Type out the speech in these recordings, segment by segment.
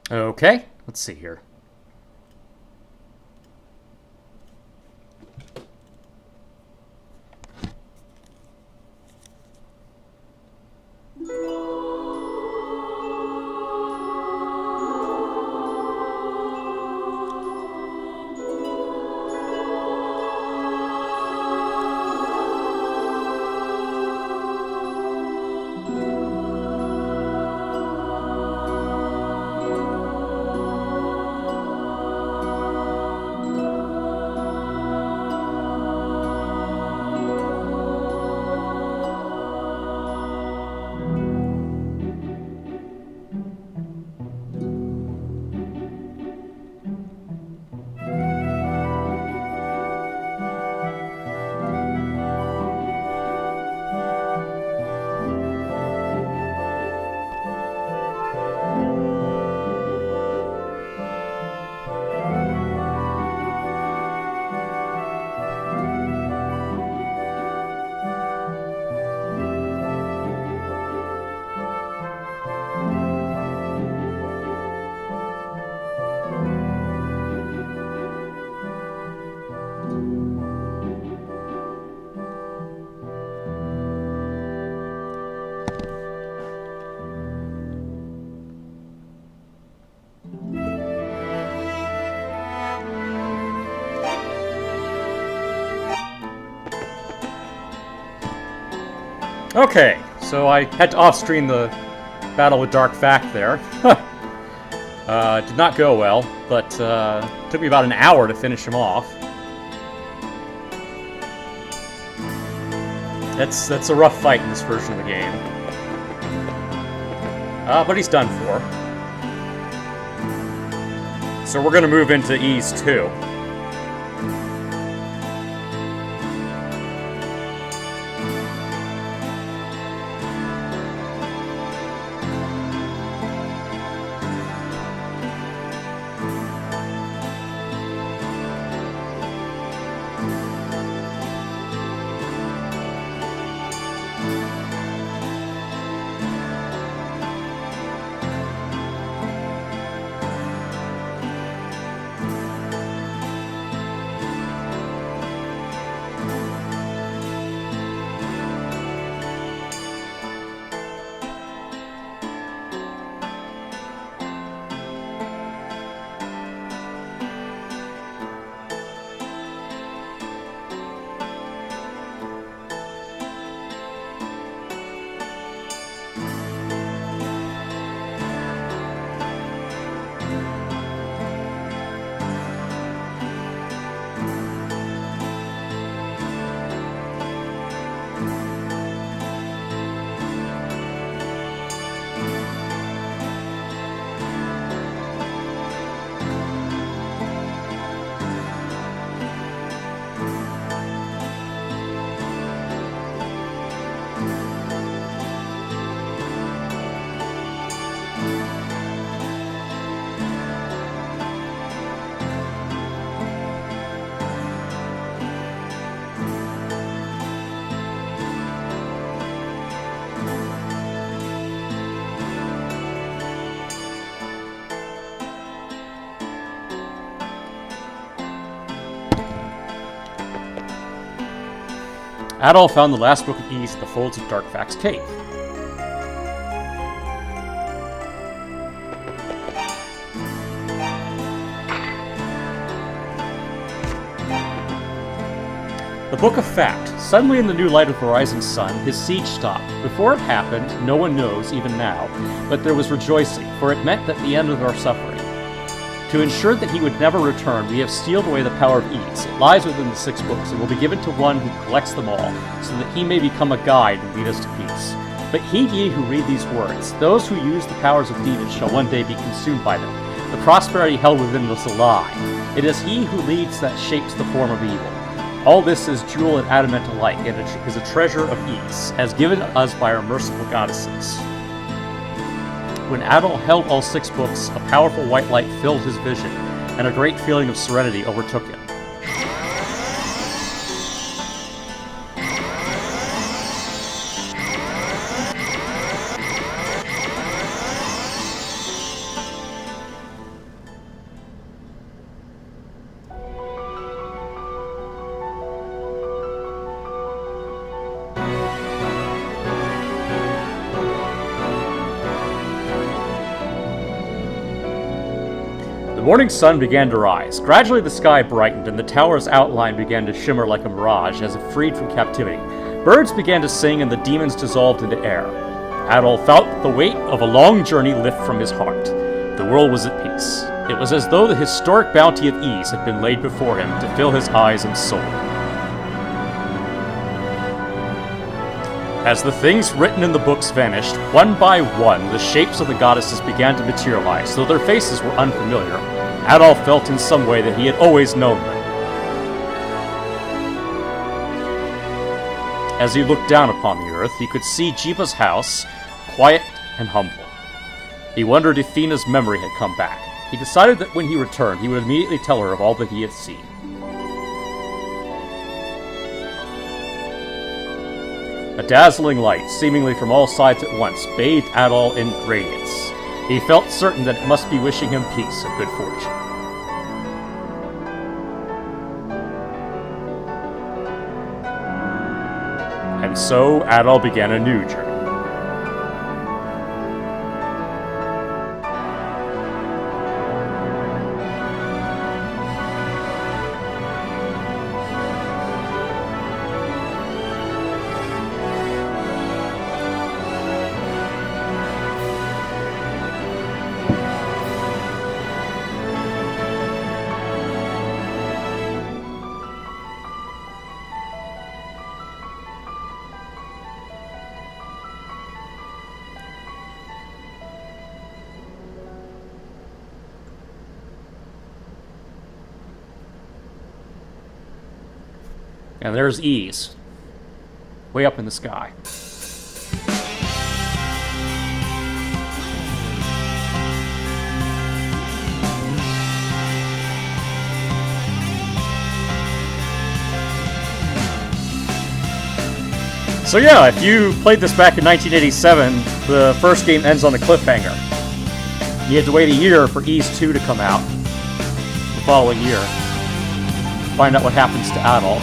Okay, let's see here. Okay, so I had to off-stream the battle with Dark Fact there. Did not go well, but took me about an hour to finish him off. That's a rough fight in this version of the game. But he's done for. So we're going to move into Ease 2. Adol found the last book of Ease in the folds of Dark Fact's cave. The Book of Fact. Suddenly in the new light of the rising sun, his siege stopped. Before it happened, no one knows, even now, but there was rejoicing, for it meant that the end of our suffering. To ensure that he would never return, we have sealed away the power of Ease. It lies within the 6 books, and will be given to one who collects them all, so that he may become a guide and lead us to peace. But heed ye who read these words. Those who use the powers of demons shall one day be consumed by them. The prosperity held within us a lie. It is he who leads that shapes the form of evil. All this is jewel and adamant alike, and it is a treasure of Ease, as given us by our merciful goddesses. When Adol held all 6 books, a powerful white light filled his vision, and a great feeling of serenity overtook him. morning sun began to rise. Gradually the sky brightened, and the tower's outline began to shimmer like a mirage as if freed from captivity. Birds began to sing, and the demons dissolved into air. Adol felt the weight of a long journey lift from his heart. The world was at peace. It was as though the historic bounty of ease had been laid before him to fill his eyes and soul. As the things written in the books vanished, one by one, the shapes of the goddesses began to materialize, though their faces were unfamiliar. Adol felt in some way that he had always known them. As he looked down upon the earth, he could see Jiba's house, quiet and humble. He wondered if Fina's memory had come back. He decided that when he returned, he would immediately tell her of all that he had seen. A dazzling light, seemingly from all sides at once, bathed Adol in radiance. He felt certain that it must be wishing him peace and good fortune. And so Adol began a new journey. And there's Ease, way up in the sky. So yeah, if you played this back in 1987, the first game ends on a cliffhanger. You had to wait a year for Ease 2 to come out the following year. Find out what happens to Adol.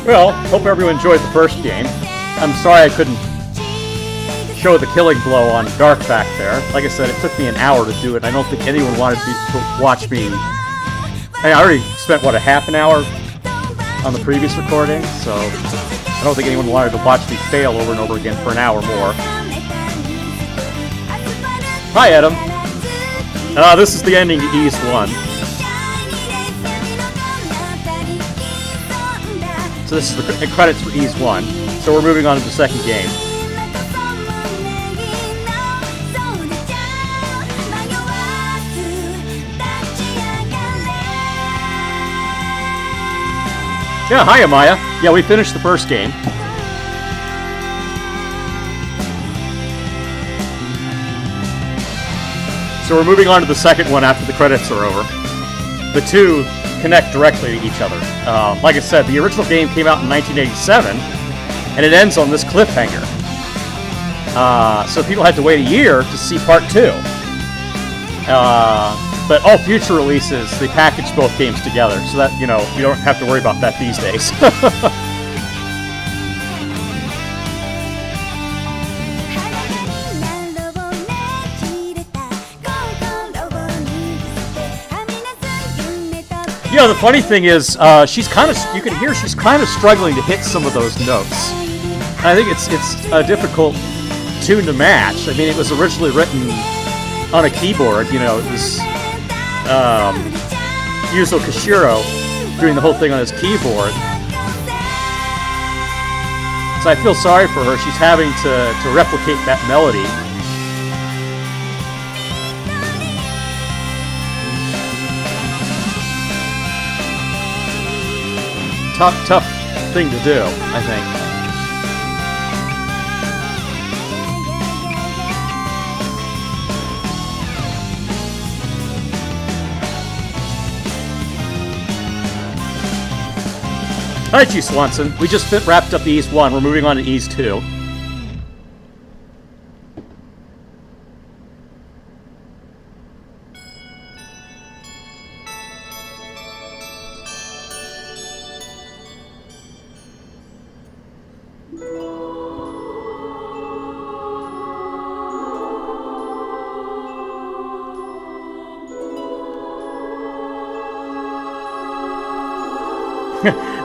Well, hope everyone enjoyed the first game. I'm sorry I couldn't show the killing blow on Dark back there. Like I said, it took me an hour to do it. I don't think anyone wanted to watch me. I already spent, what, a half an hour on the previous recording, so I don't think anyone wanted to watch me fail over and over again for an hour more. Hi, Adam. This is the ending to East 1. So this is the credits for Ease 1. So we're moving on to the second game. Yeah, hi Amaya. Yeah, we finished the first game. So we're moving on to the second one after the credits are over. The two connect directly to each other. Like I said, the original game came out in 1987, and it ends on this cliffhanger. So people had to wait a year to see part 2. But all future releases, they package both games together, so that, you know, you don't have to worry about that these days. You know, the funny thing is, she's kind of, you can hear she's kind of struggling to hit some of those notes. And I think it's a difficult tune to match. I mean, it was originally written on a keyboard, you know, it was Yuzo Koshiro doing the whole thing on his keyboard. So I feel sorry for her. She's having to replicate that melody. Tough thing to do, I think. Hi, G. Swanson. We just wrapped up Ease 1. We're moving on to Ease 2.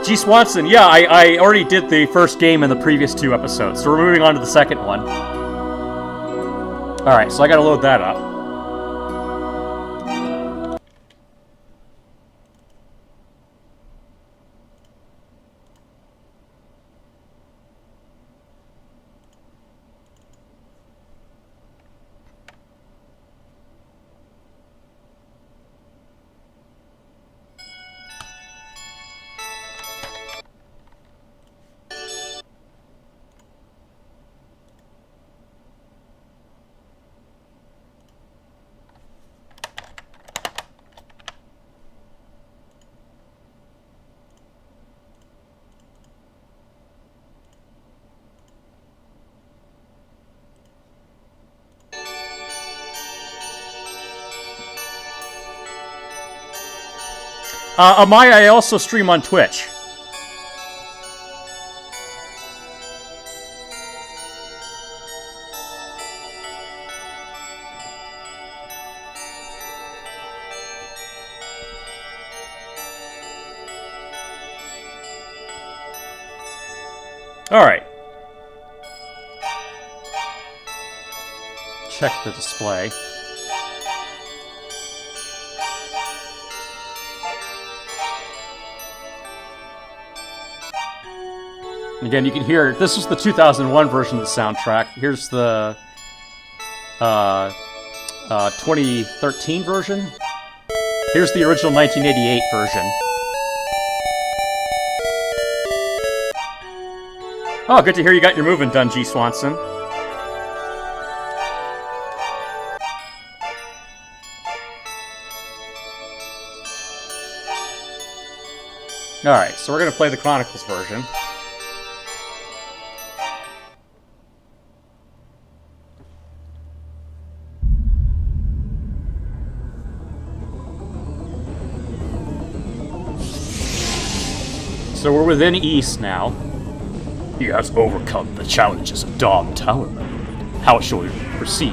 G. Swanson, yeah, I already did the first game in the previous 2 episodes, so we're moving on to the second one. Alright, so I gotta load that up. Amaya, I also stream on Twitch. Alright. Check the display. Again, you can hear, this was the 2001 version of the soundtrack. Here's the 2013 version. Here's the original 1988 version. Oh, good to hear you got your moving done, G. Swanson. Alright, so we're going to play the Chronicles version. So we're within East now. He has overcome the challenges of Dom Tower. How shall we proceed?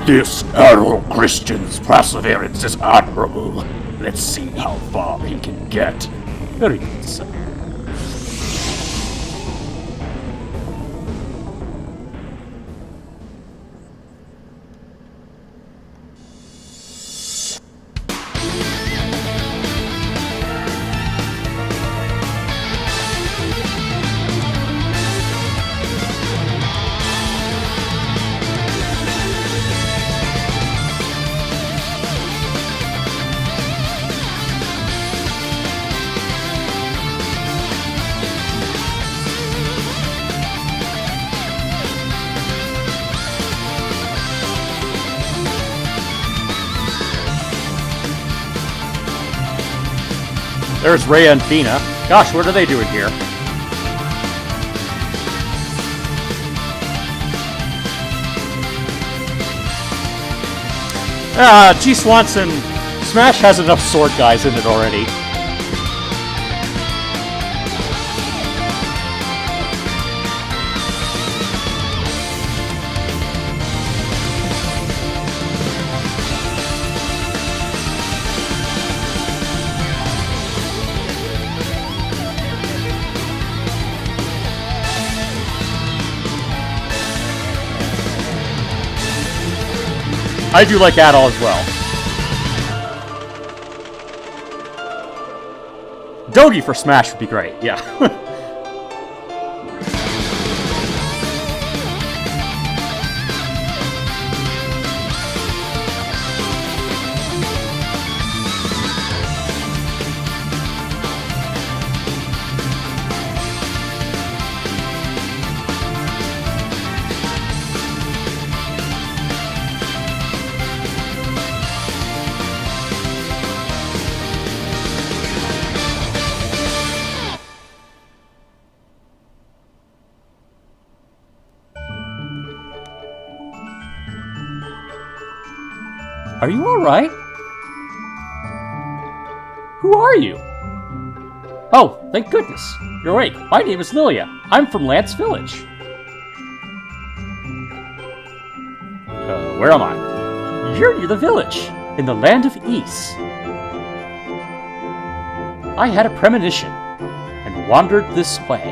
This arrow Christian's perseverance is admirable. Let's see how far he can get. Very good, sir. There's Rhea and Fina. Gosh, what are they doing here? G. Swanson, Smash has enough sword guys in it already. I do like Adol as well. Dogi for Smash would be great, yeah. Are you alright? Who are you? Oh, thank goodness. You're awake. My name is Lilia. I'm from Lance Village. Where am I? You're near the village, in the land of Ys. I had a premonition, and wandered this way.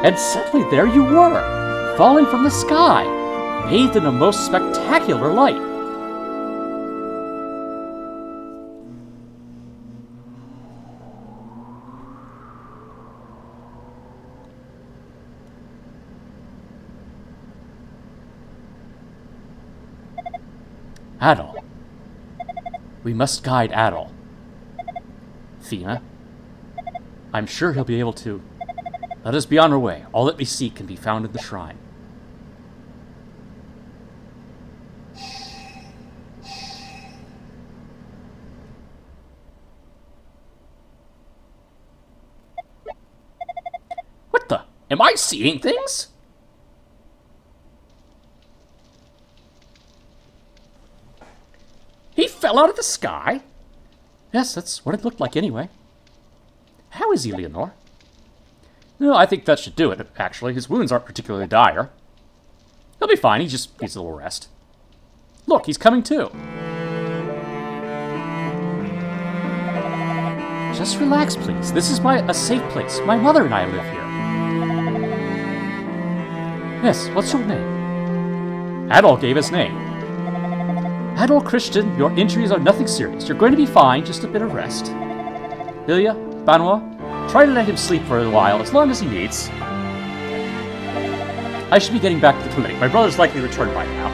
And suddenly there you were, falling from the sky, bathed in a most spectacular light. Adol. We must guide Adol. Fina. I'm sure he'll be able to. Let us be on our way. All that we seek can be found in the shrine. What the? Am I seeing things? He fell out of the sky? Yes, that's what it looked like anyway. How is he, Leonore? No, I think that should do it, actually. His wounds aren't particularly dire. He'll be fine, he just needs a little rest. Look, he's coming too. Just relax, please. This is a safe place. My mother and I live here. Yes, what's your name? Adol gave his name. Adol Christian, your injuries are nothing serious. You're going to be fine, just a bit of rest. Lilia, Benoit, try to let him sleep for a while, as long as he needs. I should be getting back to the clinic. My brother's likely returned by now.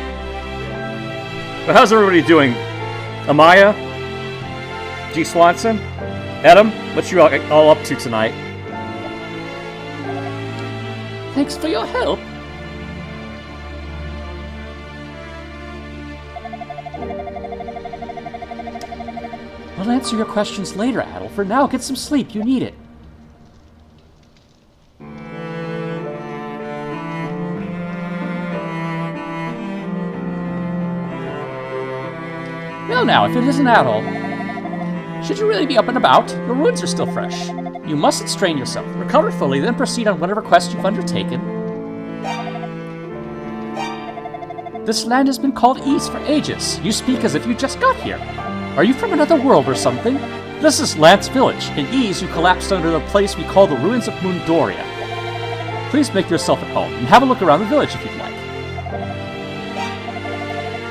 But how's everybody doing? Amaya? G. Swanson? Adam, what you all up to tonight? Thanks for your help. I'll answer your questions later, Adol. For now, get some sleep. You need it. Well now, if it isn't Adol, should you really be up and about? Your wounds are still fresh. You mustn't strain yourself. Recover fully, then proceed on whatever quest you've undertaken. This land has been called Ys for ages. You speak as if you just got here. Are you from another world or something? This is Lance Village. In Ys, you collapsed under the place we call the ruins of Mundoria. Please make yourself at home, and have a look around the village if you'd like.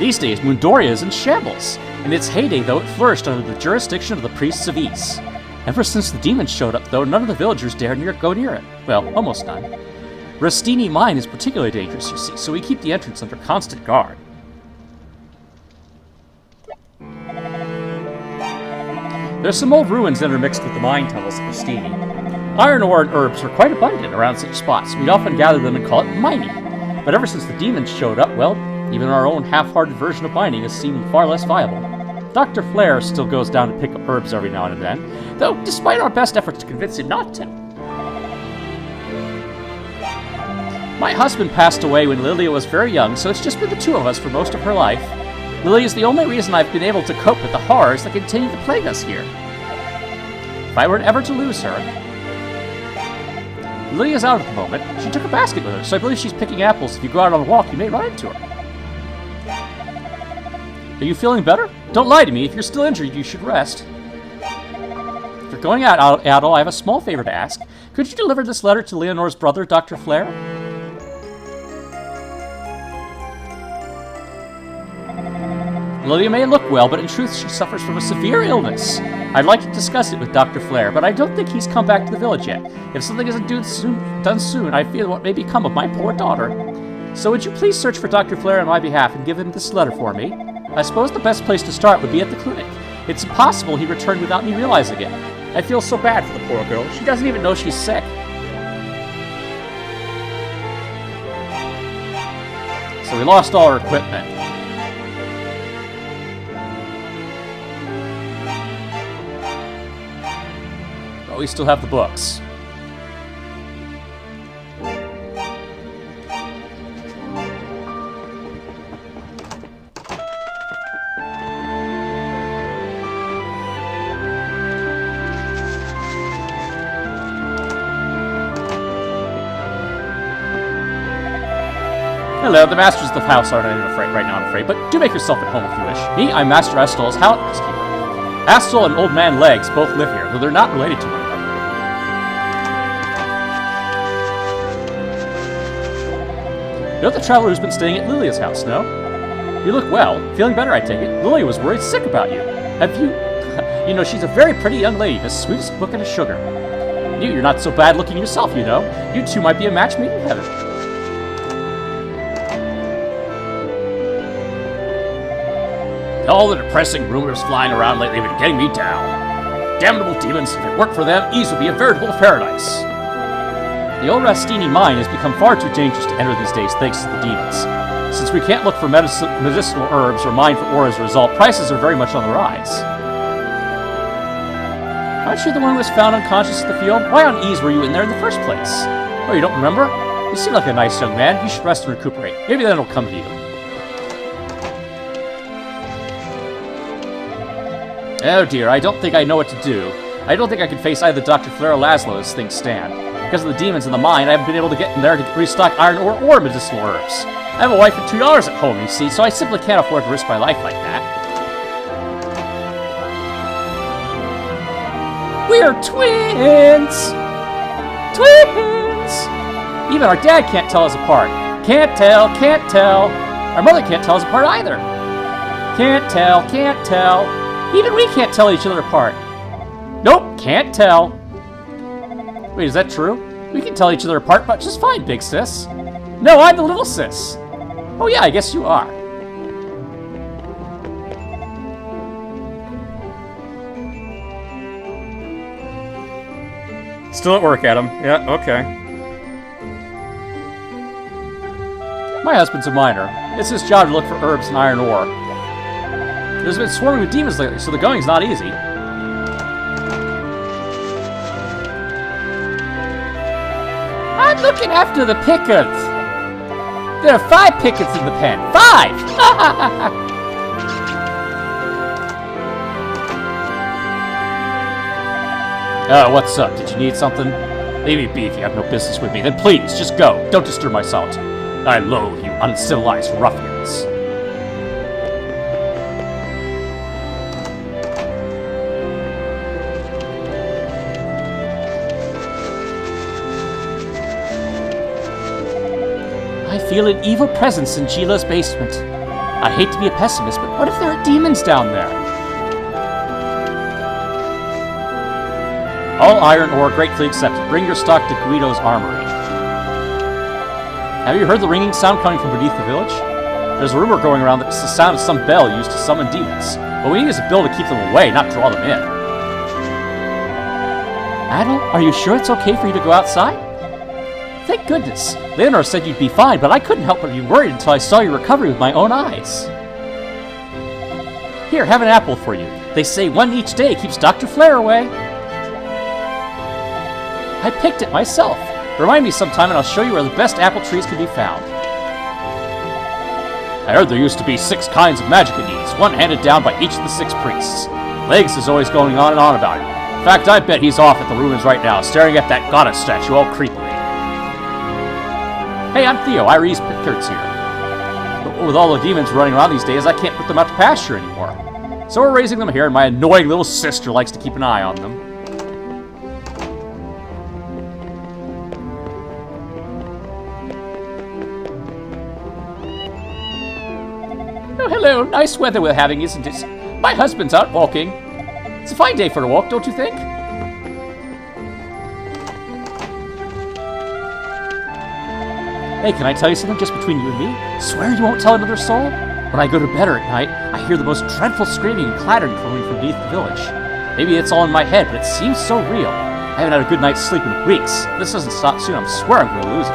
These days, Mundoria is in shambles. In its heyday, though, it flourished under the jurisdiction of the priests of Ys. Ever since the demons showed up, though, none of the villagers dare go near it. Well, almost none. Rustini Mine is particularly dangerous, you see, so we keep the entrance under constant guard. There's some old ruins intermixed with the mine tunnels at Rustini. Iron ore and herbs are quite abundant around such spots. We'd often gather them and call it mining. But ever since the demons showed up, well, even our own half-hearted version of mining has seemed far less viable. Dr. Flair still goes down to pick up herbs every now and then, though despite our best efforts to convince him not to. My husband passed away when Lilia was very young, so it's just been the two of us for most of her life. Lilia is the only reason I've been able to cope with the horrors that continue to plague us here. If I were ever to lose her... Lilia's out at the moment. She took a basket with her, so I believe she's picking apples. If you go out on a walk, you may run into her. Are you feeling better? Don't lie to me. If you're still injured, you should rest. If you're going out, Adol, I have a small favor to ask. Could you deliver this letter to Leonore's brother, Dr. Flair? Lilia may look well, but in truth she suffers from a severe illness. I'd like to discuss it with Dr. Flare, but I don't think he's come back to the village yet. If something isn't done soon, I fear what may become of my poor daughter. So would you please search for Dr. Flare on my behalf and give him this letter for me? I suppose the best place to start would be at the clinic. It's impossible he returned without me realizing it. I feel so bad for the poor girl. She doesn't even know she's sick. So we lost all our equipment. But we still have the books. Hello, the masters of the house aren't afraid right now, I'm afraid, but do make yourself at home if you wish. Me, I'm Master Astol's housekeeper. Astol and Old Man Legs both live here, though they're not related to one another. You're the traveler who's been staying at Lilia's house, no? You look well. Feeling better, I take it. Lilia was worried sick about you. Have you... You know, she's a very pretty young lady, the sweetest book in a sugar. You're not so bad looking yourself, you know. You two might be a match made in heaven. All the depressing rumors flying around lately have been getting me down. Damnable demons, if it weren't for them, Ease would be a veritable paradise. The old Rastini mine has become far too dangerous to enter these days thanks to the demons. Since we can't look for medicinal herbs or mine for ore as a result, prices are very much on the rise. Aren't you the one who was found unconscious at the field? Why on Ease were you in there in the first place? Oh, you don't remember? You seem like a nice young man. You should rest and recuperate. Maybe then it'll come to you. Oh dear, I don't think I know what to do. I don't think I can face either Dr. Flare or Laszlo as things stand. Because of the demons in the mine, I haven't been able to get in there to restock iron ore or medicinal herbs. I have a wife and 2 daughters at home, you see, so I simply can't afford to risk my life like that. We're twins! Twins! Even our dad can't tell us apart. Can't tell, can't tell. Our mother can't tell us apart either. Can't tell, can't tell. Even we can't tell each other apart. Nope, can't tell. Wait, is that true? We can tell each other apart, but just fine, big sis. No, I'm the little sis. Oh yeah, I guess you are. Still at work, Adam. Yeah, okay. My husband's a miner. It's his job to look for herbs and iron ore. There's been swarming with demons lately, so the going's not easy. I'm looking after the pickets. There are 5 pickets in the pen. 5! What's up? Did you need something? Leave me be if you have no business with me. Then please, just go. Don't disturb my solitude. I loathe you uncivilized ruffians. I feel an evil presence in Gila's basement. I hate to be a pessimist, but what if there are demons down there? All iron ore gratefully accepted. Bring your stock to Guido's armory. Have you heard the ringing sound coming from beneath the village? There's a rumor going around that it's the sound of some bell used to summon demons. What we need is a bell to keep them away, not draw them in. Adol, are you sure it's okay for you to go outside? Thank goodness. Leonor said you'd be fine, but I couldn't help but be worried until I saw your recovery with my own eyes. Here, have an apple for you. They say one each day keeps Dr. Flare away. I picked it myself. Remind me sometime and I'll show you where the best apple trees can be found. I heard there used to be 6 kinds of magic in Ease, one handed down by each of the 6 priests. Legs is always going on and on about it. In fact, I bet he's off at the ruins right now, staring at that goddess statue all creepily. Hey, I'm Theo, Iree's Pickard's here. But with all the demons running around these days, I can't put them out to pasture anymore. So we're raising them here, and my annoying little sister likes to keep an eye on them. Oh, hello. Nice weather we're having, isn't it? My husband's out walking. It's a fine day for a walk, don't you think? Hey, can I tell you something just between you and me? Swear you won't tell another soul? When I go to bed at night, I hear the most dreadful screaming and clattering coming from beneath the village. Maybe it's all in my head, but it seems so real. I haven't had a good night's sleep in weeks. If this doesn't stop soon, I swear I'm going to lose it.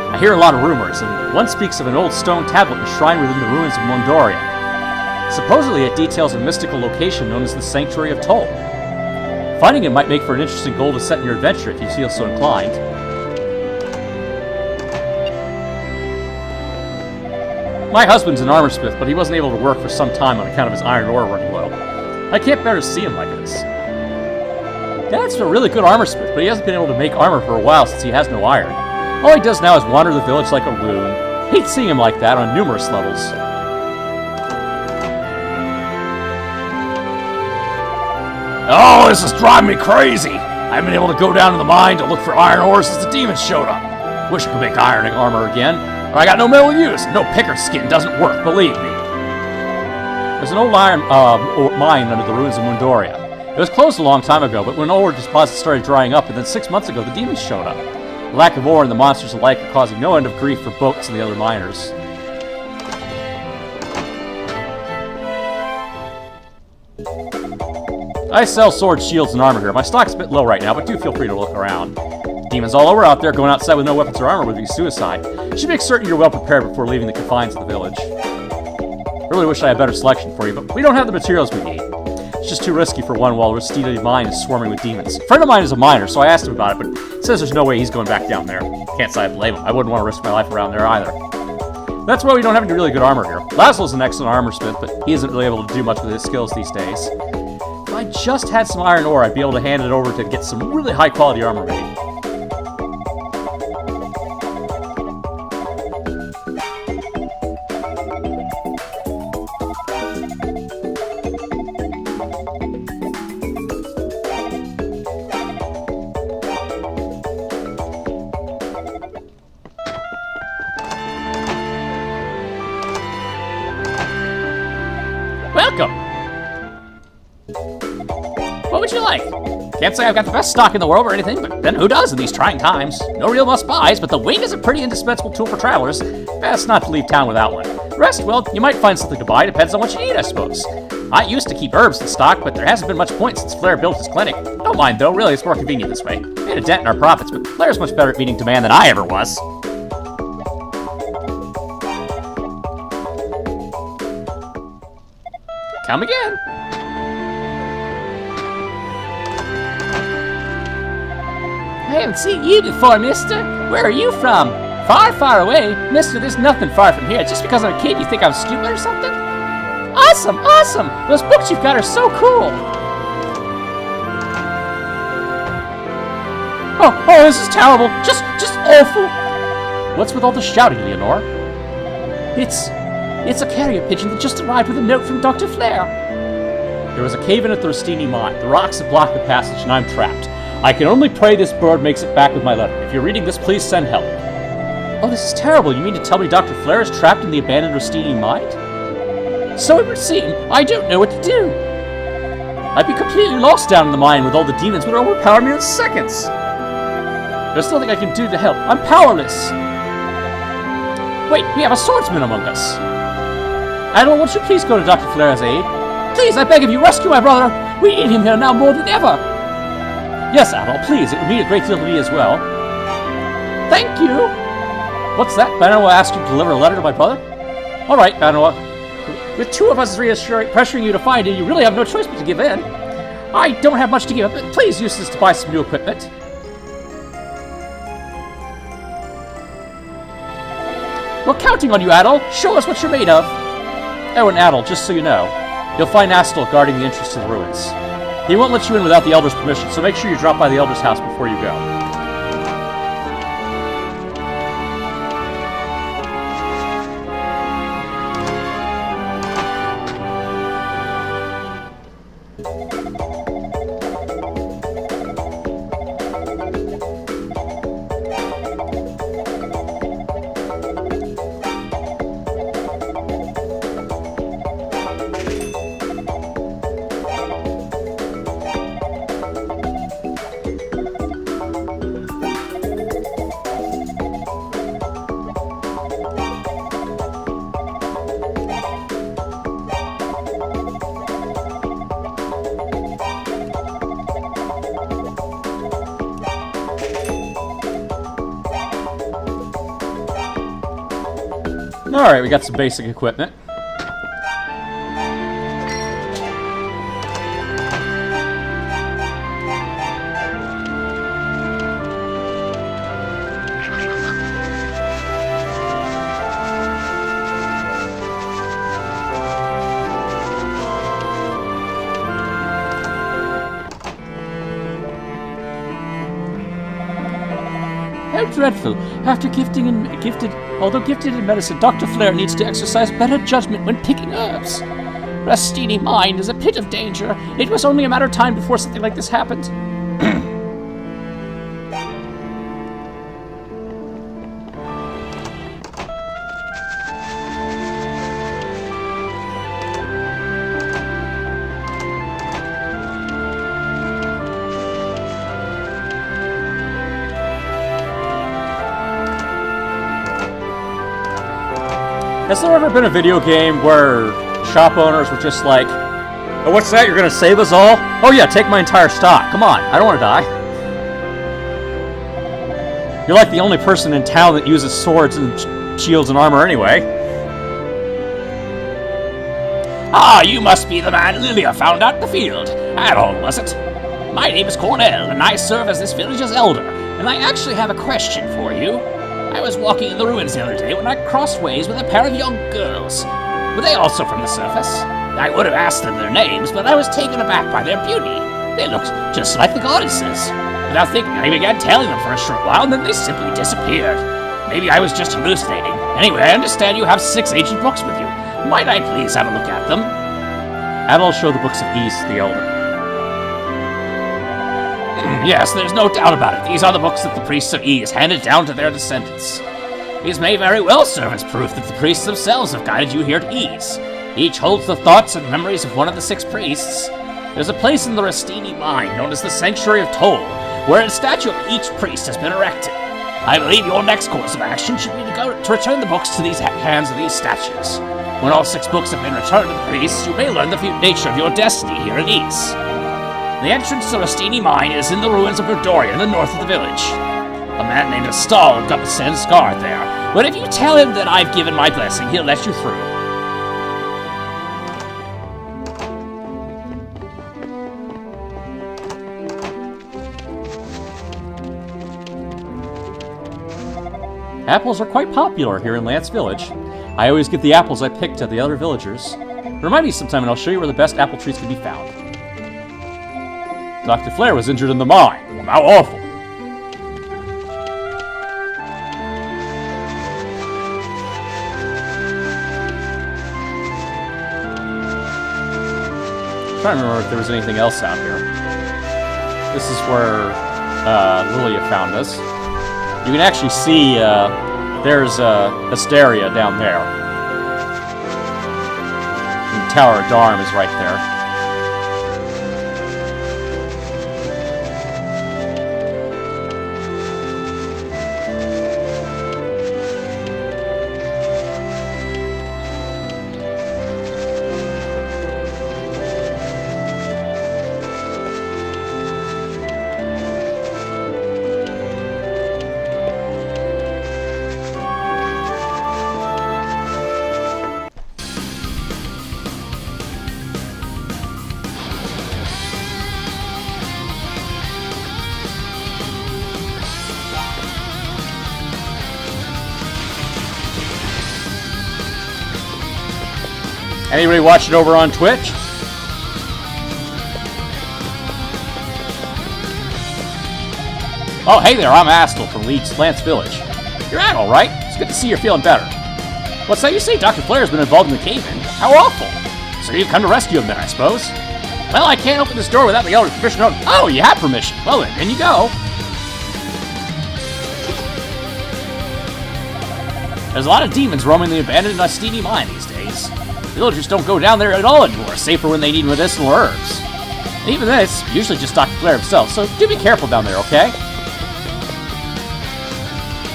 I hear a lot of rumors, and one speaks of an old stone tablet enshrined within the ruins of Mondoria. Supposedly it details a mystical location known as the Sanctuary of Toll. Finding it might make for an interesting goal to set in your adventure if you feel so inclined. My husband's an armorsmith, but he wasn't able to work for some time on account of his iron ore running low. I can't bear to see him like this. Dad's a really good armorsmith, but he hasn't been able to make armor for a while since he has no iron. All he does now is wander the village like a loon. Hate seeing him like that on numerous levels. Oh, this is driving me crazy! I haven't been able to go down to the mine to look for iron ore since the demons showed up. Wish I could make iron armor again, but I got no metal to use. No picker skin doesn't work, believe me. There's an old iron mine under the ruins of Mundoria. It was closed a long time ago, but when ore deposits started drying up, and then 6 months ago the demons showed up. The lack of ore and the monsters alike are causing no end of grief for boats and the other miners. I sell swords, shields, and armor here. My stock's a bit low right now, but do feel free to look around. Demons all over out there. Going outside with no weapons or armor would be suicide. You should make certain you're well prepared before leaving the confines of the village. I really wish I had better selection for you, but we don't have the materials we need. It's just too risky for one while Rustida Mine is swarming with demons. A friend of mine is a miner, so I asked him about it, but says there's no way he's going back down there. Can't say I blame him. I wouldn't want to risk my life around there either. That's why we don't have any really good armor here. Laszlo's an excellent armorsmith, but he isn't really able to do much with his skills these days. If I just had some iron ore, I'd be able to hand it over to get some really high-quality armor made. Welcome! What would you like? Can't say I've got the best stock in the world or anything, but then who does in these trying times? No real must-buys, but the wing is a pretty indispensable tool for travelers. Best not to leave town without one. The rest, well, you might find something to buy. Depends on what you need, I suppose. I used to keep herbs in stock, but there hasn't been much point since Flair built his clinic. Don't mind, though. Really, it's more convenient this way. Made a dent in our profits, but Flair's much better at meeting demand than I ever was. Come again. I haven't seen you before, mister. Where are you from? Far, far away? Mister, there's nothing far from here. Just because I'm a kid, you think I'm stupid or something? Awesome, awesome! Those books you've got are so cool! Oh, this is terrible. Just awful. What's with all the shouting, Leonore? It's a carrier pigeon that just arrived with a note from Dr. Flair. There was a cave-in at the Rustini mine. The rocks have blocked the passage, and I'm trapped. I can only pray this bird makes it back with my letter. If you're reading this, please send help. Oh, this is terrible. You mean to tell me Dr. Flair is trapped in the abandoned Rustini mine? So it would seem. I don't know what to do. I'd be completely lost down in the mine with all the demons would overpower me in seconds. There's nothing I can do to help. I'm powerless. Wait, we have a swordsman among us. Admiral, won't you please go to Dr. Flair's aid? Please, I beg of you, rescue my brother. We need him here now more than ever. Yes, Admiral, please. It would mean a great deal to me as well. Thank you. What's that? Banoa asked you to deliver a letter to my brother? All right, Banoa. With two of us pressuring you to find him, you really have no choice but to give in. I don't have much to give up, but please use this to buy some new equipment. We're counting on you, Adol. Show us what you're made of. Oh, and Adol, just so you know, you'll find Astel guarding the entrance to the ruins. He won't let you in without the Elder's permission, so make sure you drop by the Elder's house before you go. Alright, we got some basic equipment. How dreadful. After although gifted in medicine, Dr. Flair needs to exercise better judgment when picking herbs. Rustini Mine is a pit of danger. It was only a matter of time before something like this happened. Has there ever been a video game where shop owners were just like, oh, what's that? You're gonna save us all? Oh yeah, take my entire stock. Come on, I don't want to die. You're like the only person in town that uses swords and shields and armor anyway. Ah, you must be the man Lilia found out in the field. That all, was it? My name is Cornell, and I serve as this village's elder. And I actually have a question for you. I was walking in the ruins the other day when I crossed ways with a pair of young girls. Were they also from the surface? I would have asked them their names, but I was taken aback by their beauty. They looked just like the goddesses. Without thinking, I began tailing them for a short while, and then they simply disappeared. Maybe I was just hallucinating. Anyway, I understand you have 6 ancient books with you. Might I please have a look at them? Ad'll show the books of East to the elder. Yes, there's no doubt about it. These are the books that the priests of Ease handed down to their descendants. These may very well serve as proof that the priests themselves have guided you here to Ease. Each holds the thoughts and memories of one of the 6 priests. There's a place in the Rustini Mine known as the Sanctuary of Toll, where a statue of each priest has been erected. I believe your next course of action should be to return the books to these hands of these statues. When all 6 books have been returned to the priests, you may learn the nature of your destiny here in Ease. The entrance to Rustini Mine is in the ruins of Verdoria in the north of the village. A man named Astal got the Sen's guard there, but if you tell him that I've given my blessing, he'll let you through. Apples are quite popular here in Lance Village. I always give the apples I picked to the other villagers. Remind me sometime and I'll show you where the best apple trees can be found. Dr. Flair was injured in the mine. How awful. I'm trying to remember if there was anything else out here. This is where Lilia found us. You can actually see there's Asteria down there. And Tower of Darm is right there. Anybody watching over on Twitch? Oh, hey there, I'm Astel from Lance Village. You're at all right? It's good to see you're feeling better. What's that you say? Dr. Flair's been involved in the cave-in. How awful. So you've come to rescue him then, I suppose? Well, I can't open this door without the elder's permission. Oh, you have permission. Well then, in you go. There's a lot of demons roaming the abandoned Rustini Mine these days. Villagers don't go down there at all anymore, safer when they need medicinal herbs. And even then, it's usually just Dr. Flair himself, so do be careful down there, okay?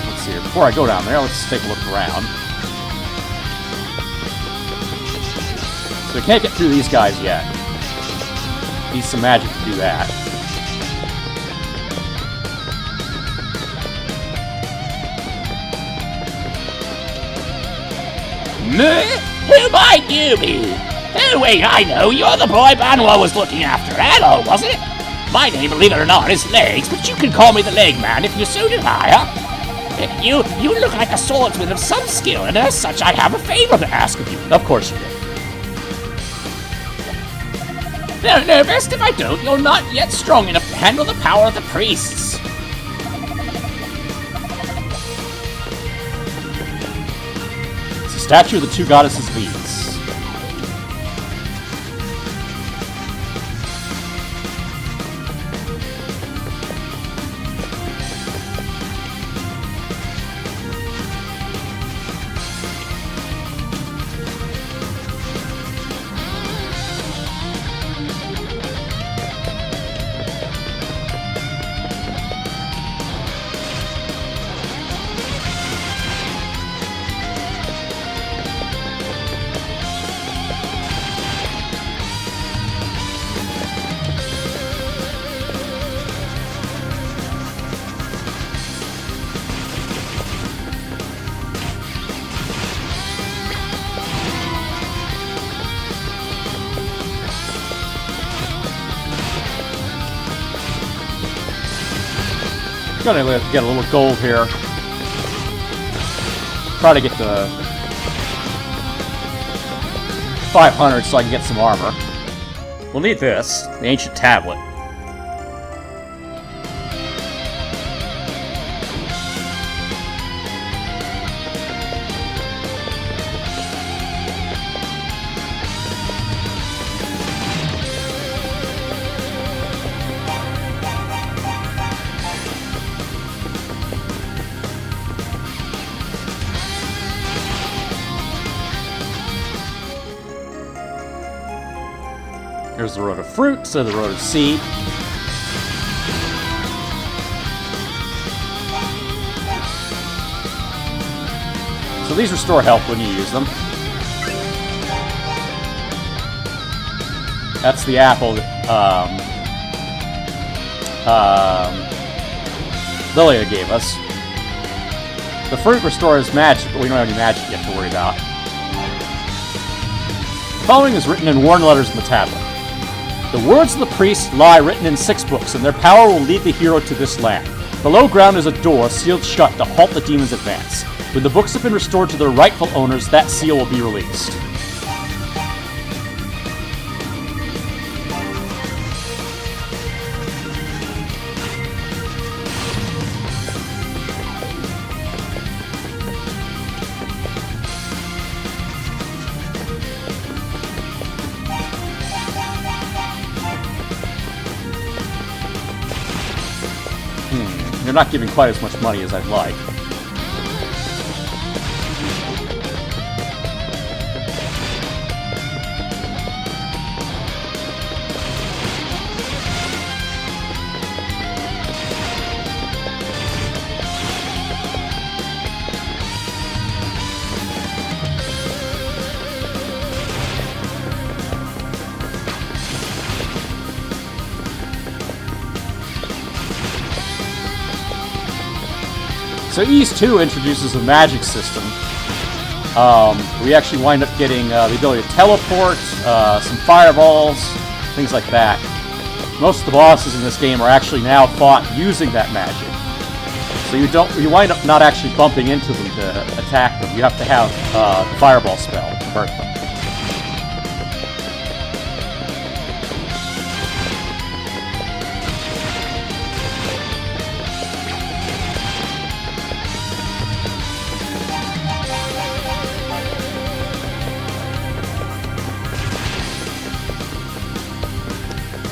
Let's see here. Before I go down there, let's take a look around. So we can't get through these guys yet. Need some magic to do that. Me? Who might you be? Oh, wait, I know. You're the boy Banwell was looking after. Hello, wasn't it? My name, believe it or not, is Legs, but you can call me the Leg Man if you so desire. You look like a swordsman of some skill, and as such, I have a favor to ask of you. Of course you do. No, best if I don't. You're not yet strong enough to handle the power of the priests. It's a statue of the two goddesses of ease. Gonna get a little gold here. Try to get to 500 so I can get some armor. We'll need this, the ancient tablet. Here's the road of fruit, so the road of seed. So these restore health when you use them. That's the apple Lilia gave us. The fruit restores magic, but we don't have any magic yet to worry about. The following is written in worn letters in the tablet. The words of the priest lie written in 6 books, and their power will lead the hero to this land. Below ground is a door sealed shut to halt the demon's advance. When the books have been restored to their rightful owners, that seal will be released. They're not giving quite as much money as I'd like. So Ease 2 introduces a magic system. We actually wind up getting the ability to teleport, some fireballs, things like that. Most of the bosses in this game are actually now fought using that magic. So you wind up not actually bumping into them to attack them. You have to have the fireball spell to convert them.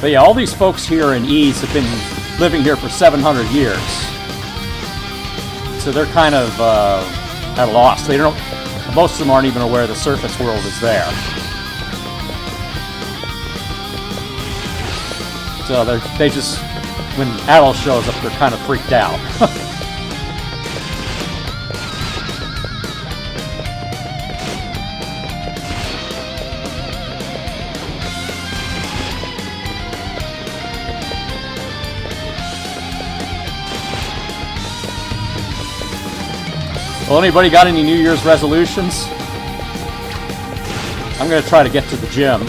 But yeah, all these folks here in Ease have been living here for 700 years. So they're kind of at a loss. They don't. Most of them aren't even aware the surface world is there. So they just, when Adol shows up, they're kind of freaked out. Well, anybody got any New Year's resolutions? I'm gonna try to get to the gym.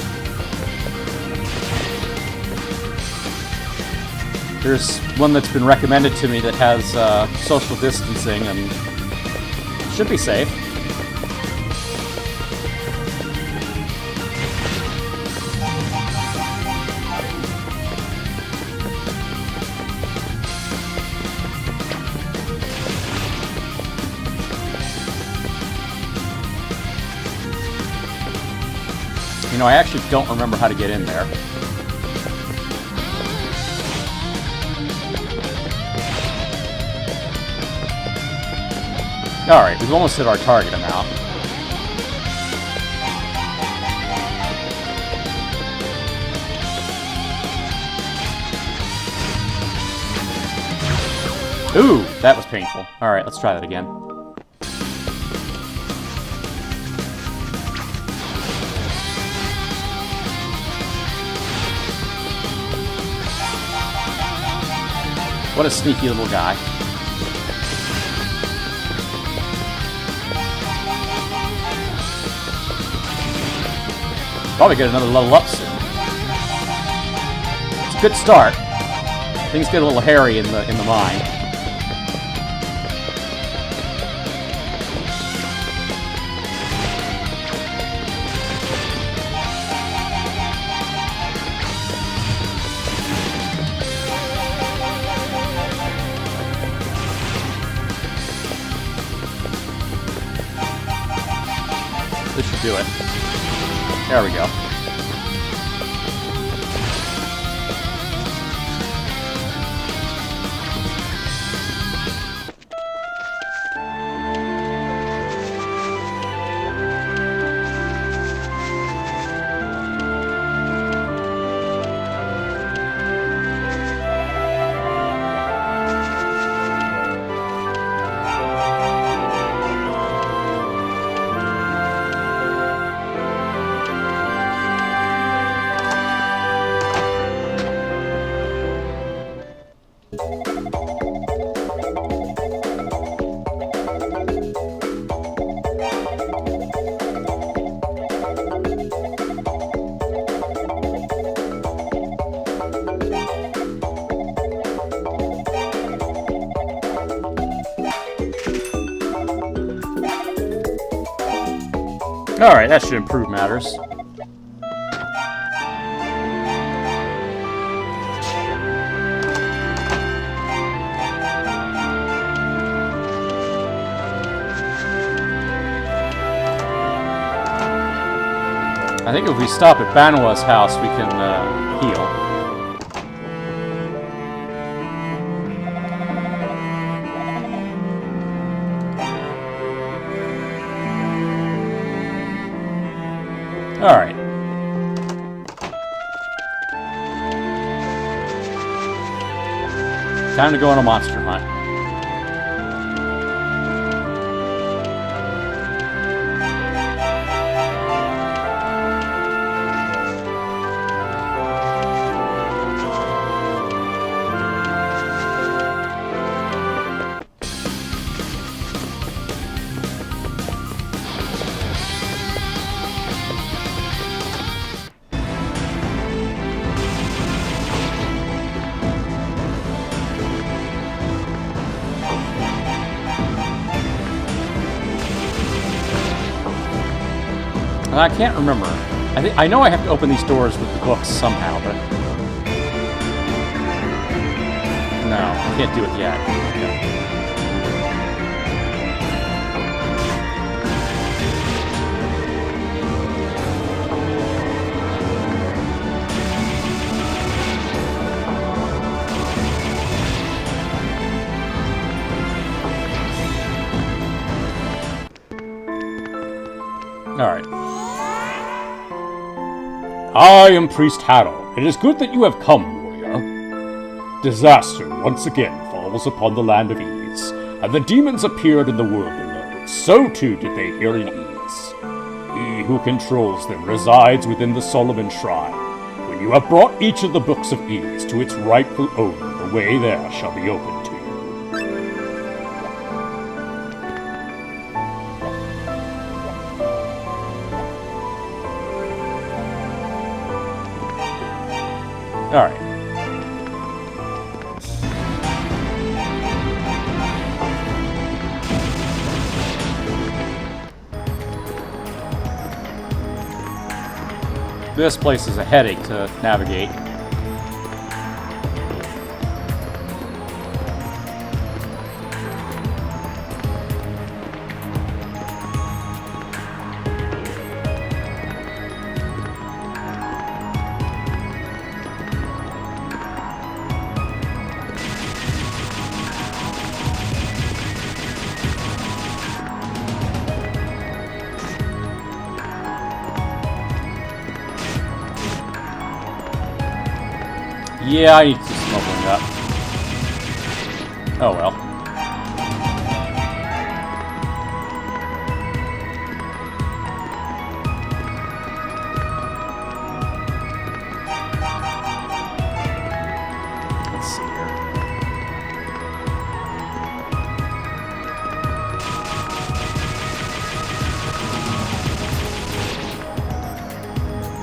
There's one that's been recommended to me that has social distancing and should be safe. You know, I actually don't remember how to get in there. Alright, we've almost hit our target amount. Ooh, that was painful. Alright, let's try that again. What a sneaky little guy. Probably get another level up soon. It's a good start. Things get a little hairy in the mine. This should do it. There we go. Alright, that should improve matters. I think if we stop at Banwa's house, we can heal. Alright. Time to go on a monster hunt. I can't remember. I know I have to open these doors with the books somehow, but no, I can't do it yet. All right. I am Priest Harrow. It is good that you have come, warrior. Disaster once again falls upon the land of Ease, and the demons appeared in the world below. So too did they here in Ease. He who controls them resides within the Solomon Shrine. When you have brought each of the books of Ease to its rightful owner, the way there shall be open to you. This place is a headache to navigate. Yeah, I need to some leveling up. Oh well. Let's see here.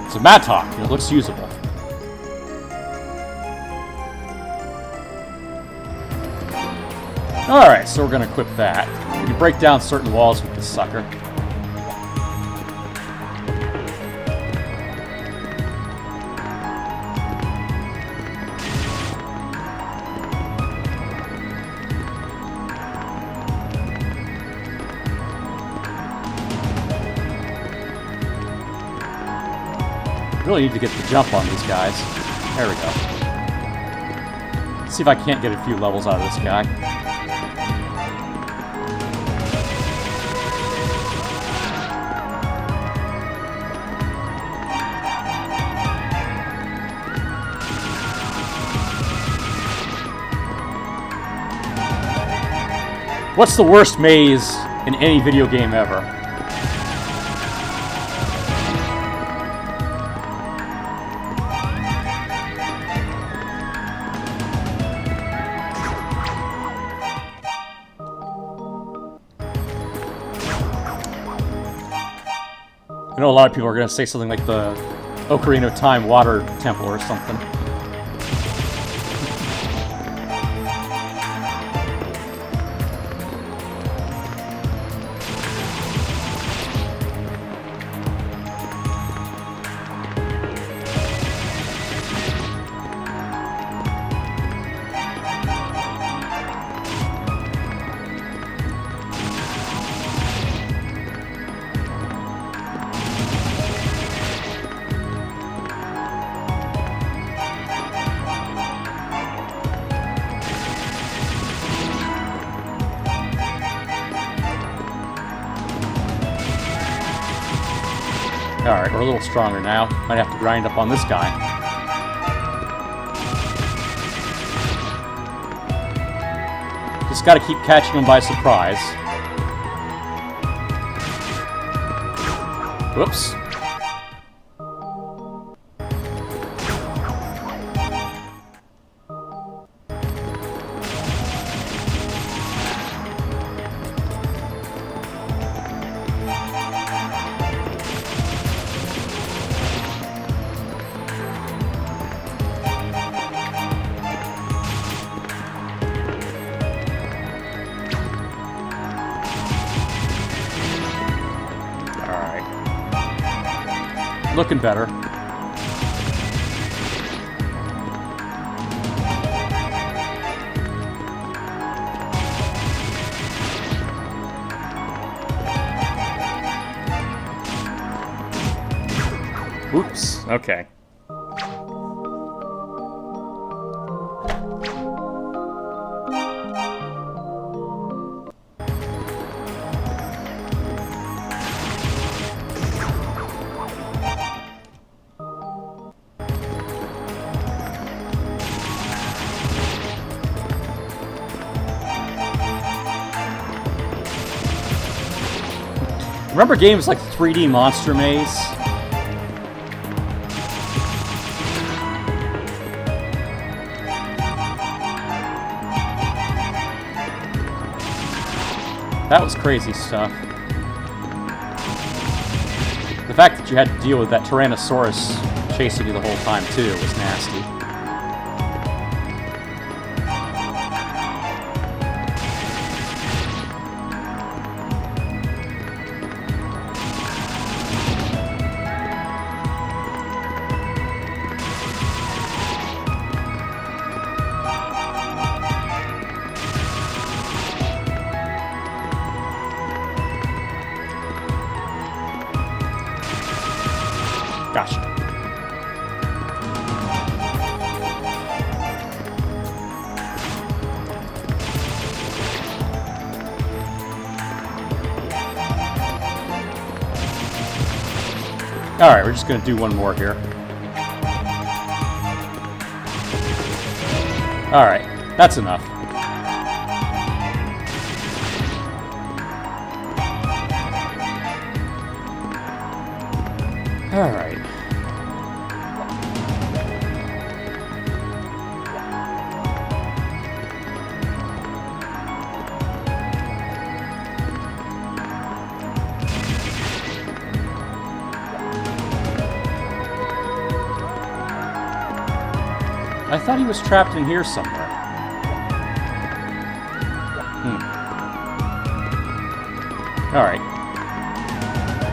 It's a Mattock, and it looks usable. Alright, so we're going to equip that. We can break down certain walls with this sucker. Really need to get the jump on these guys. There we go. Let's see if I can't get a few levels out of this guy. What's the worst maze in any video game ever? I know a lot of people are going to say something like the Ocarina of Time Water Temple or something. Alright, we're a little stronger now. Might have to grind up on this guy. Just gotta keep catching him by surprise. Whoops. Looking better. Oops, okay. Remember games like 3D Monster Maze? That was crazy stuff. The fact that you had to deal with that Tyrannosaurus chasing you the whole time, too, was nasty. Gotcha. Alright, we're just gonna do one more here. Alright, that's enough. Alright. I thought he was trapped in here somewhere. Alright.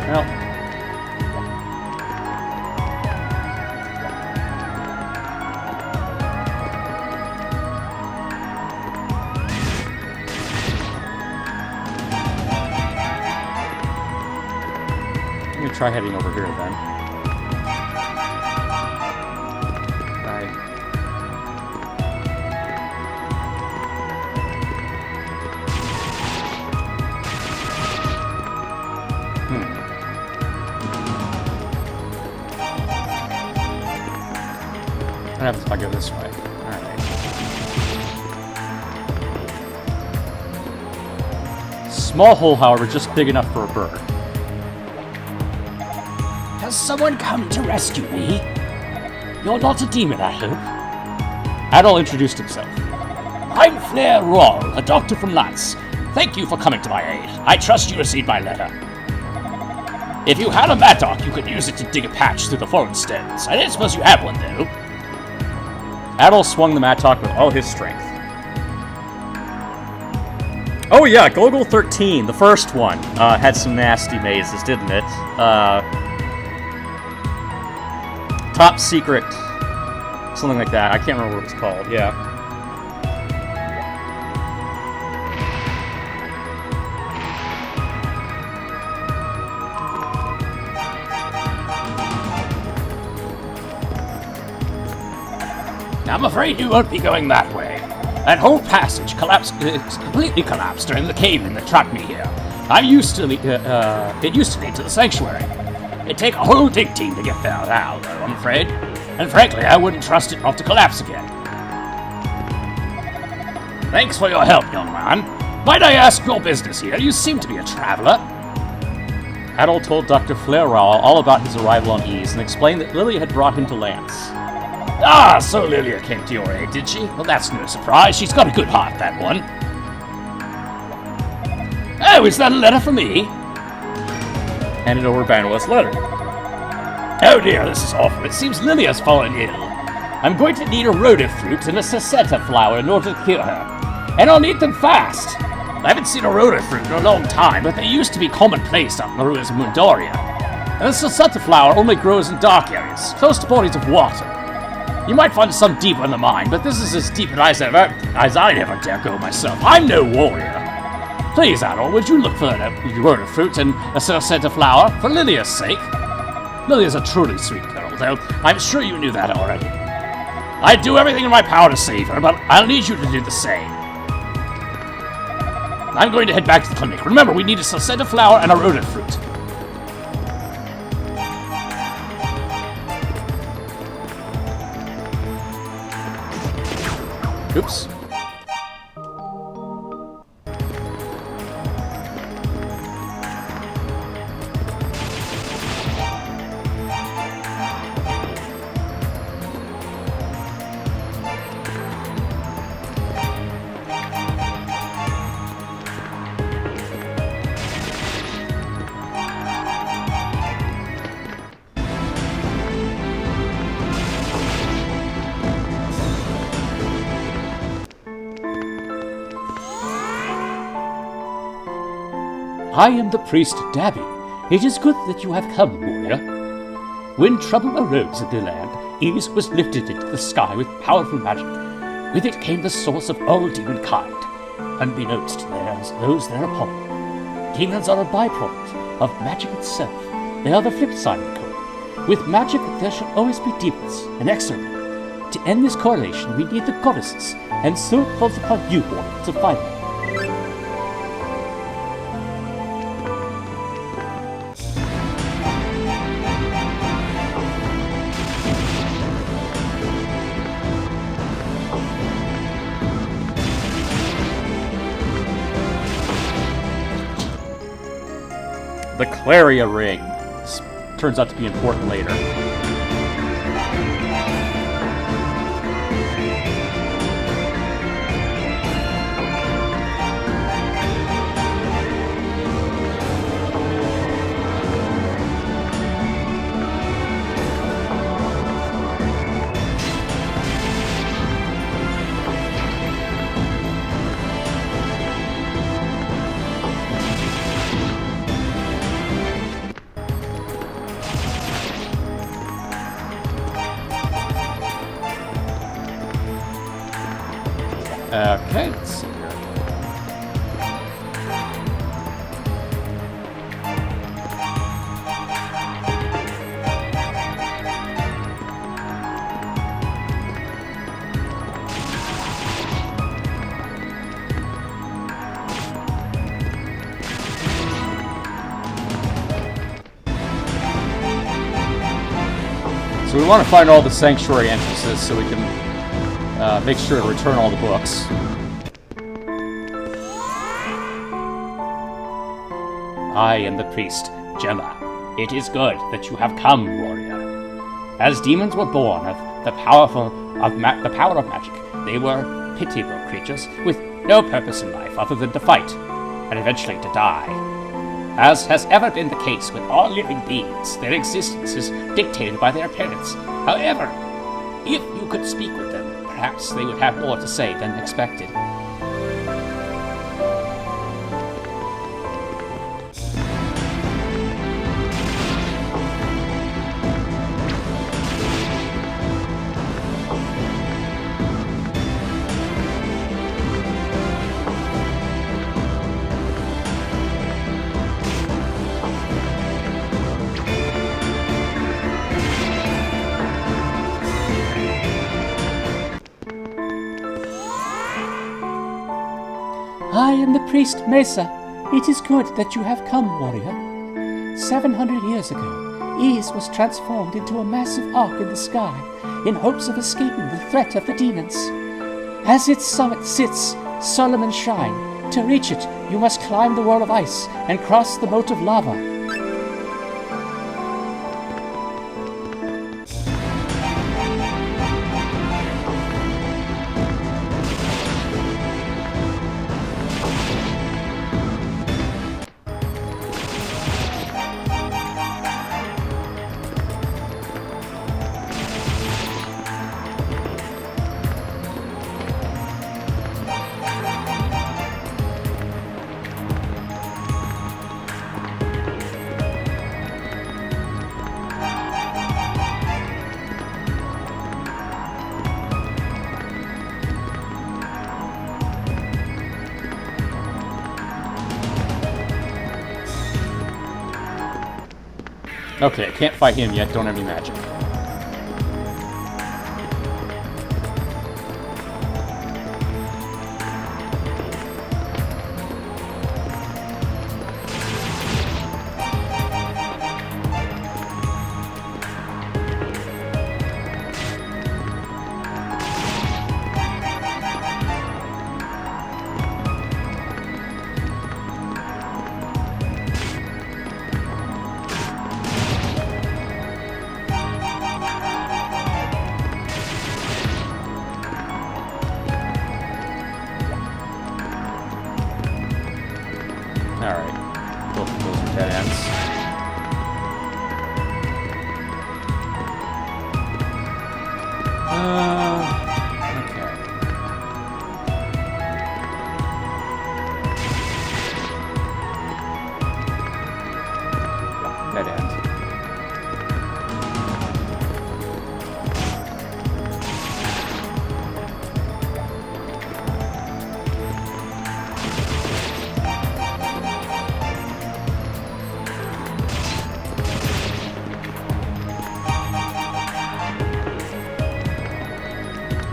Well. I'm gonna try heading over here then. What happens if I go this way? Alright. Small hole, however, just big enough for a bird. Has someone come to rescue me? You're not a demon, I hope. Adol introduced himself. I'm Flair Roll, a doctor from Lance. Thank you for coming to my aid. I trust you received my letter. If you had a mattock, you could use it to dig a patch through the forest stems. I don't suppose you have one, though. Adol swung the mattock with all his strength. Oh yeah, Gogol 13, the first one, had some nasty mazes, didn't it? Top secret, something like that. I can't remember what it was called, yeah. I'm afraid you won't be going that way. That whole passage completely collapsed during the cave-in that trapped me here. It used to lead to the sanctuary. It'd take a whole dig team to get there now, though, I'm afraid. And frankly, I wouldn't trust it not to collapse again. Thanks for your help, young man. Might I ask your business here? You seem to be a traveler. Adol told Dr. Flairall all about his arrival on Ys and explained that Lilia had brought him to Lance. Ah, so Lilia came to your aid, did she? Well, that's no surprise. She's got a good heart, that one. Oh, is that a letter for me? Handed over Banwell's letter. Oh dear, this is awful. It seems Lilia's fallen ill. I'm going to need a rhoda fruit and a sacetta flower in order to cure her. And I'll need them fast. I haven't seen a rhoda fruit in a long time, but they used to be commonplace up in the ruins of Mundoria. And the sacetta flower only grows in dark areas, close to bodies of water. You might find some deeper in the mine, but this is as deep as I'd ever dare go myself. I'm no warrior. Please, Adol, would you look for a rhoda fruit and a sacetta flower for Lilia's sake? Lilia's a truly sweet girl, though I'm sure you knew that already. I'd do everything in my power to save her, but I'll need you to do the same. I'm going to head back to the clinic. Remember, we need a sacetta flower and a rhoda fruit. Oops. I am the priest Dabby. It is good that you have come, warrior. When trouble arose in the land, Ys was lifted into the sky with powerful magic. With it came the source of all demon kind. Unbeknownst to those thereupon. Demons are a byproduct of magic itself. They are the flip side of the coin. With magic, there shall always be demons, inexorably. To end this correlation, we need the goddesses, and so it falls upon you, warrior, to find them. The Claria Ring. This turns out to be important later. Okay, let's see here. So we want to find all the sanctuary entrances so we can make sure to return all the books. I am the priest, Gemma. It is good that you have come, warrior. As demons were born of the power of magic, they were pitiable creatures with no purpose in life other than to fight, and eventually to die. As has ever been the case with all living beings, their existence is dictated by their parents. However, if you could speak with them, perhaps they would have more to say than expected. I am the priest Mesa. It is good that you have come, warrior. 700 years ago, Ys was transformed into a massive arc in the sky in hopes of escaping the threat of the demons. As its summit sits, solemn and shrine, to reach it, you must climb the wall of ice and cross the moat of lava. Okay, I can't fight him yet, don't have any magic. Alright. Both of those are dead ends. Okay. Dead end.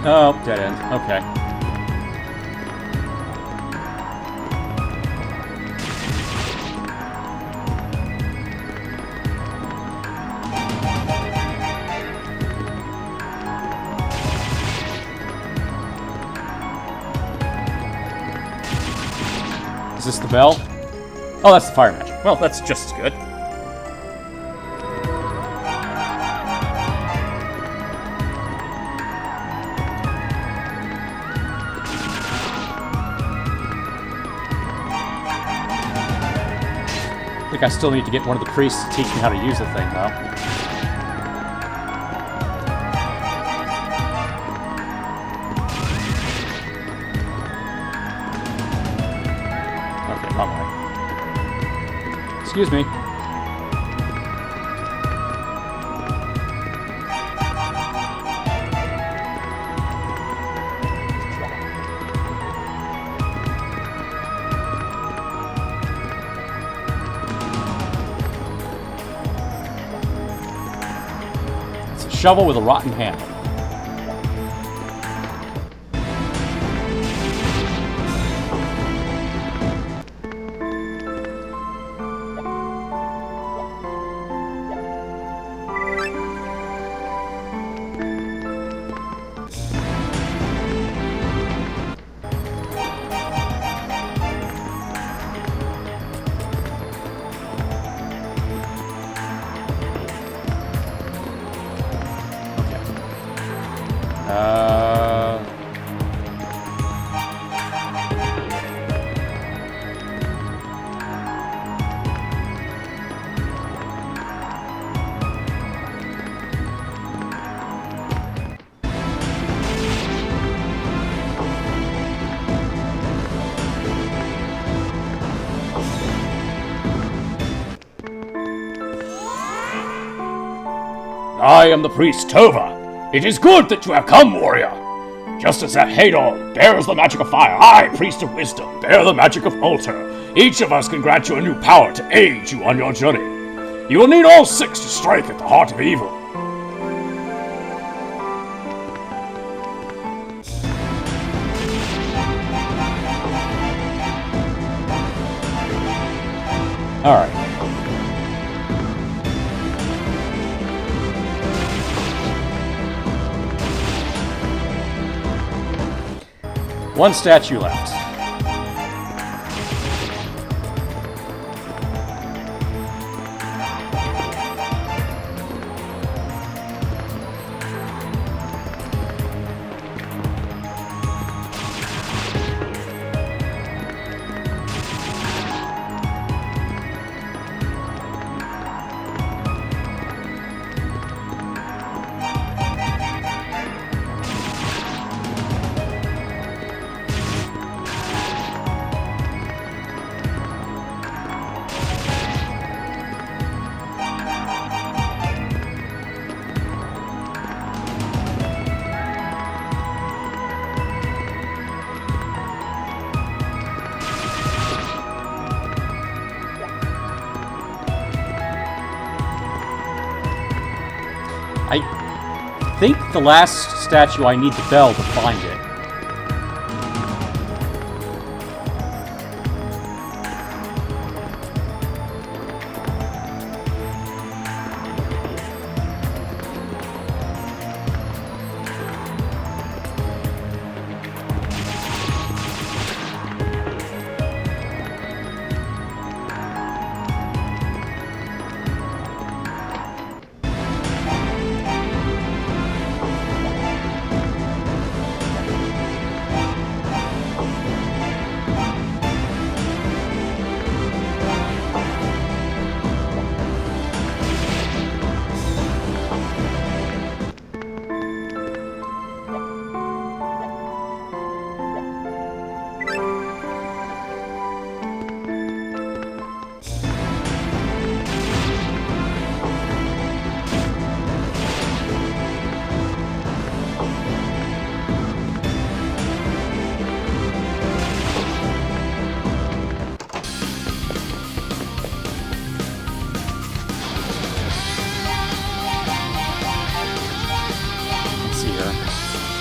Oh, dead end. Okay. Is this the bell? Oh, that's the fire magic. Well, that's just as good. I think I still need to get one of the priests to teach me how to use the thing, though. Okay, wrong way. Excuse me. It's a shovel with a rotten handle. I am the priest Tova. It is good that you have come, warrior. Just as Hadon bears the magic of fire, I, priest of wisdom, bear the magic of altar. Each of us can grant you a new power to aid you on your journey. You will need all 6 to strike at the heart of evil. Alright. One statue left. I think the last statue I need the bell to find it.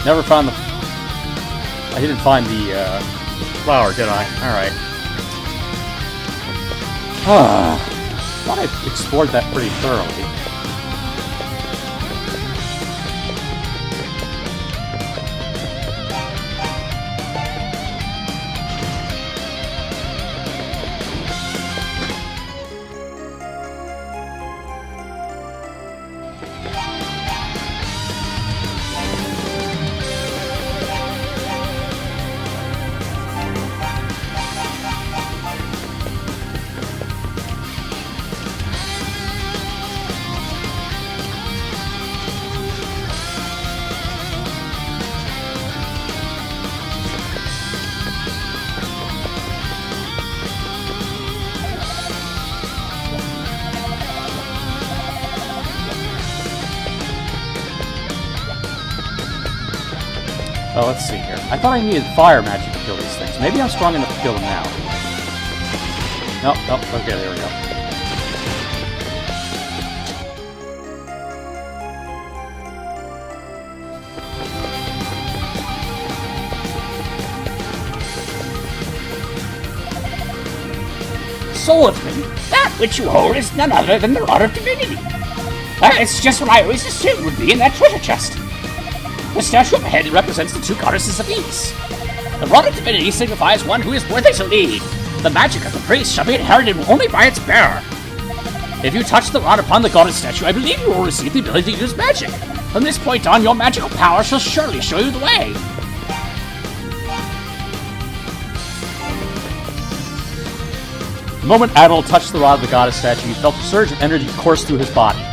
Never found the... I didn't find the flower, did I? Alright. Thought I explored that pretty thoroughly. Oh, let's see here. I thought I needed fire magic to kill these things. Maybe I'm strong enough to kill them now. Nope, nope. Okay, there we go. Swordsman, that which you hold is none other than the Rod of Divinity. It's just what I always assumed would be in that treasure chest. The statue up ahead represents the two goddesses of ease. The Rod of Divinity signifies one who is worthy to lead. The magic of the priest shall be inherited only by its bearer. If you touch the rod upon the goddess statue, I believe you will receive the ability to use magic. From this point on, your magical power shall surely show you the way. The moment Adol touched the rod of the goddess statue, he felt a surge of energy course through his body.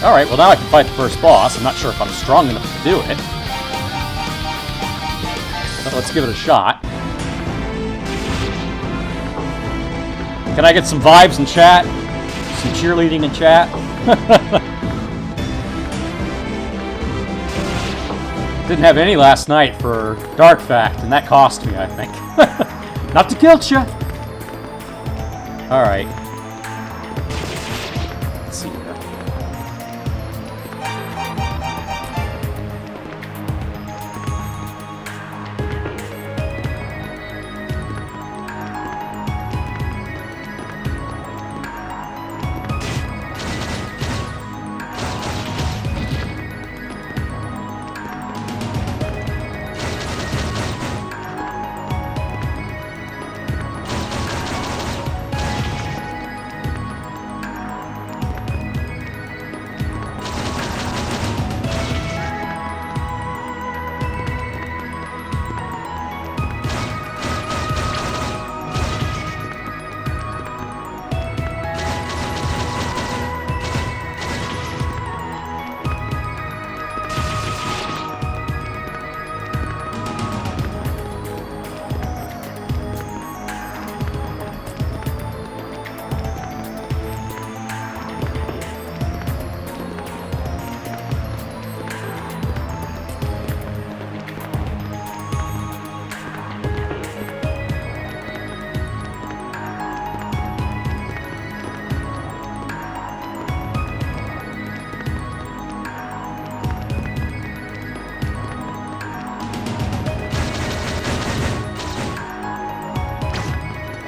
Alright, well now I can fight the first boss. I'm not sure if I'm strong enough to do it. But let's give it a shot. Can I get some vibes in chat? Some cheerleading in chat? Didn't have any last night for Dark Fact, and that cost me, I think. Not to guilt you! Alright. Let's see here.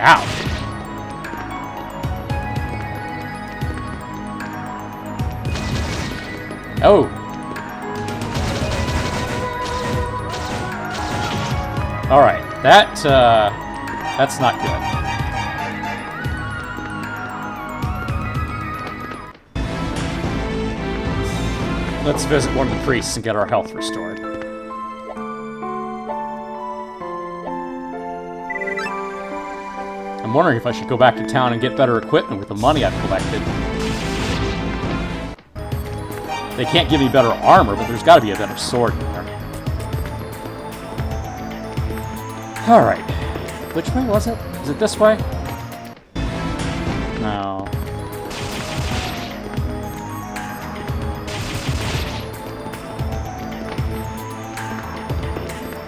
Ow. Oh. Alright, that's not good. Let's visit one of the priests and get our health restored. I'm wondering if I should go back to town and get better equipment with the money I've collected. They can't give me better armor, but there's got to be a better sword in there. Alright. Which way was it? Is it this way? No.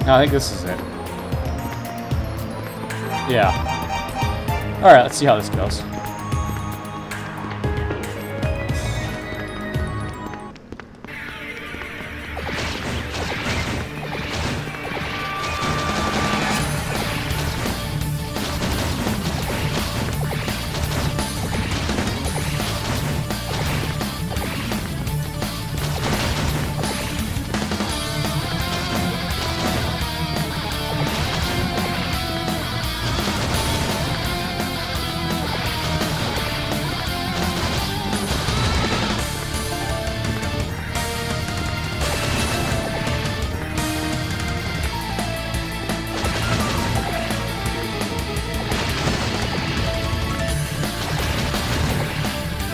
No, I think this is it. Yeah. Alright, let's see how this goes.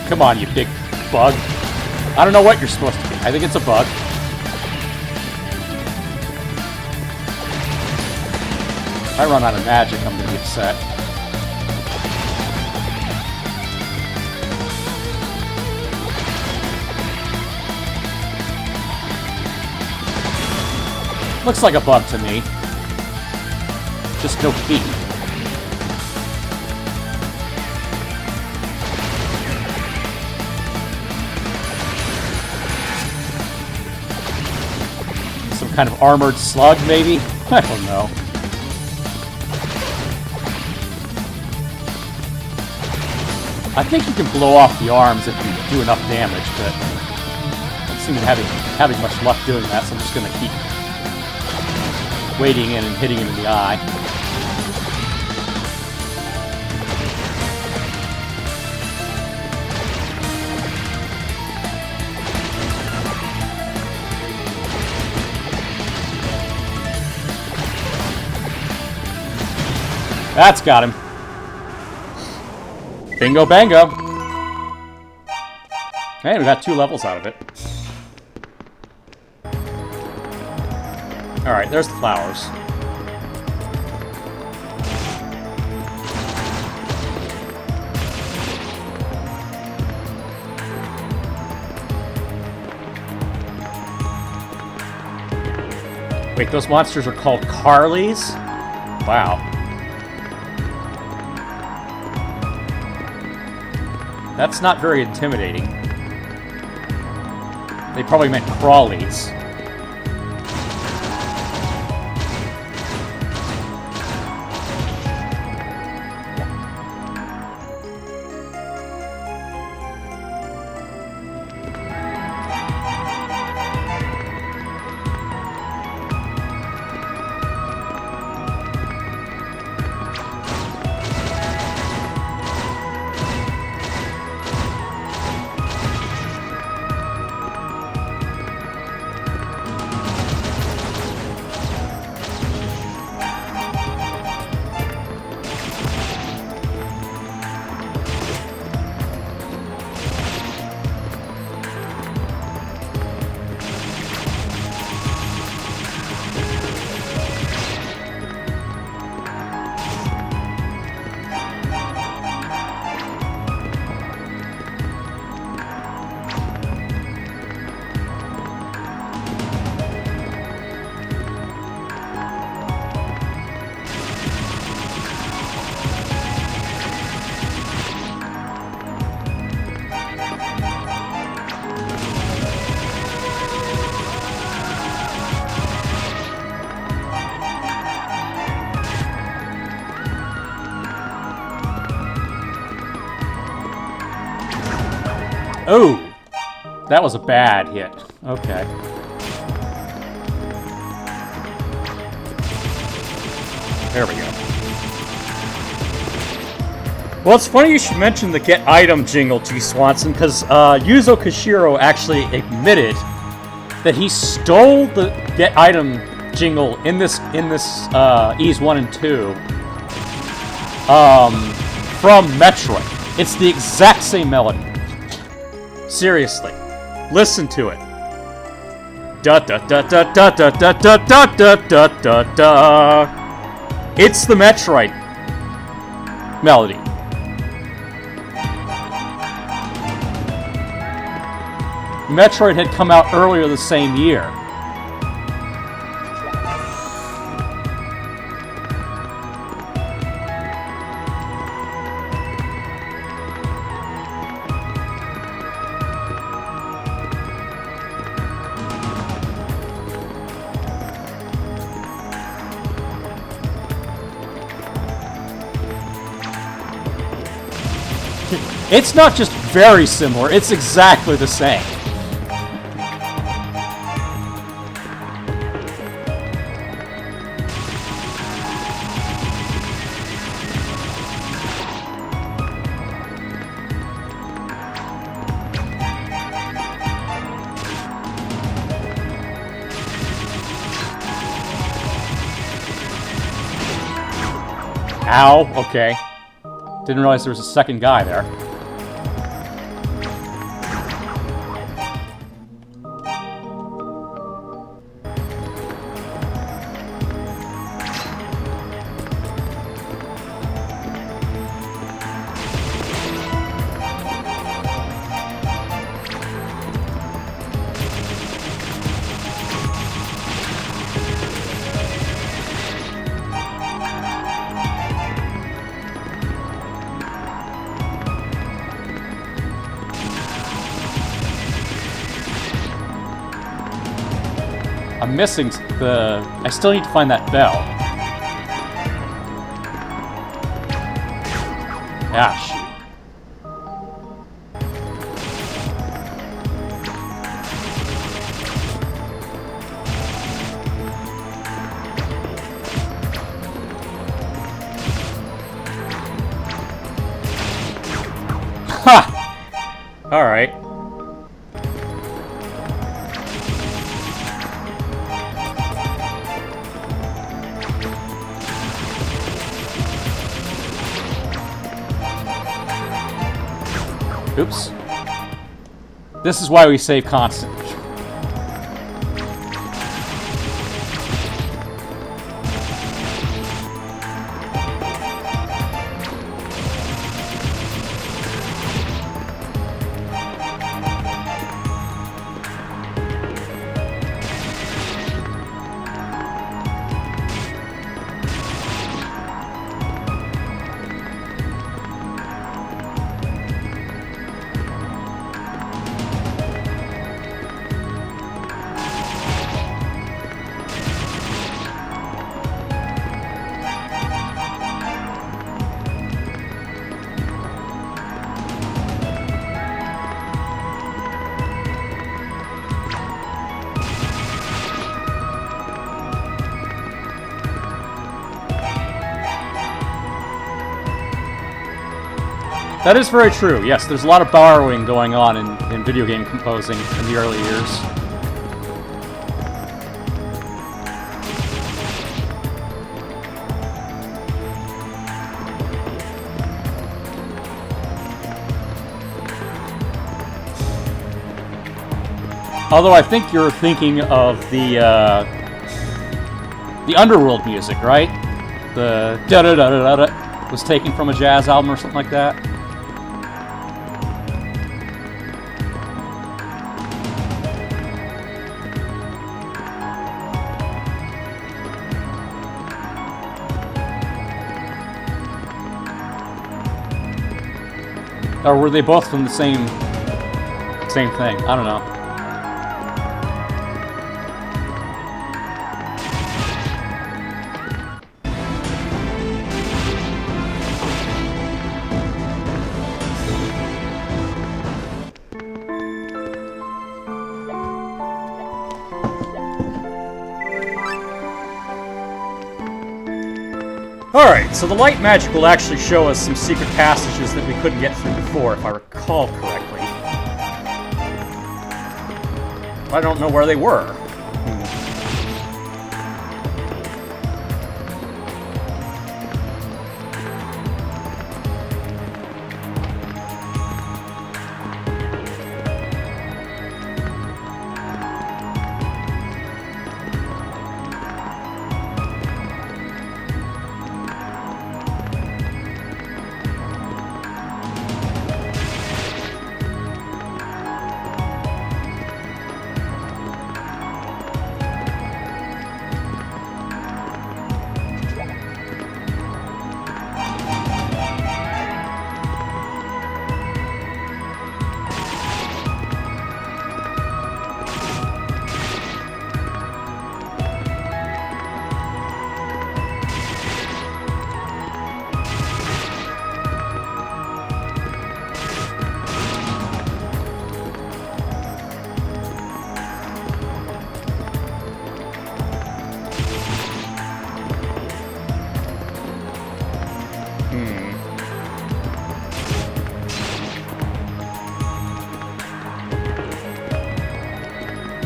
Come on, you big bug. I don't know what you're supposed to be. I think it's a bug. If I run out of magic, I'm gonna be upset. Looks like a bug to me. Just no key. Kind of armored slug, maybe? I don't know. I think you can blow off the arms if you do enough damage, but I don't seem to be having much luck doing that, so I'm just going to keep wading in and hitting him in the eye. That's got him. Bingo bango. Hey, we got 2 levels out of it. Alright, there's the flowers. Wait, those monsters are called Carlies? Wow. That's not very intimidating. They probably meant crawlies. Oh! That was a bad hit. Okay. There we go. Well, it's funny you should mention the Get Item jingle, G. Swanson, because Yuzo Koshiro actually admitted that he stole the Get Item jingle in this Ys 1 and 2 from Metroid. It's the exact same melody. Seriously, listen to it. Da da da da da da da da da da da da. It's the Metroid melody. Metroid had come out earlier the same year. It's not just very similar, it's exactly the same. Ow, okay. Didn't realize there was a second guy there. I'm missing the... I still need to find that bell. Ah, shoot. Ha! Alright. Oops. This is why we save constantly. That is very true, yes. There's a lot of borrowing going on in video game composing in the early years. Although I think you're thinking of the Underworld music, right? The da-da-da-da-da was taken from a jazz album or something like that. Or were they both from the same thing? I don't know. Alright, so the light magic will actually show us some secret passages that we couldn't get through before, if I recall correctly. I don't know where they were.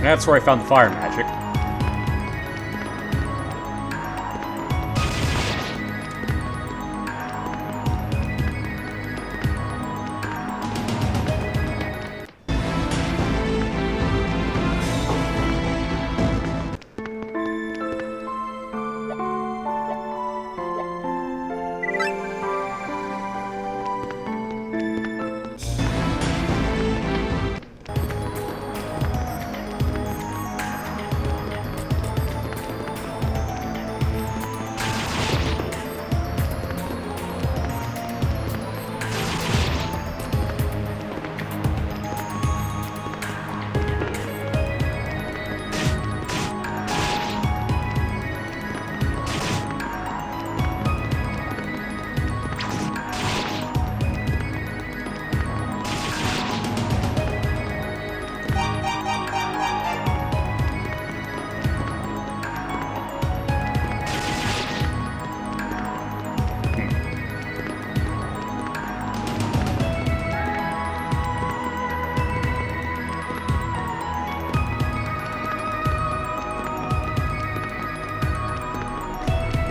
that's where I found the fire magic.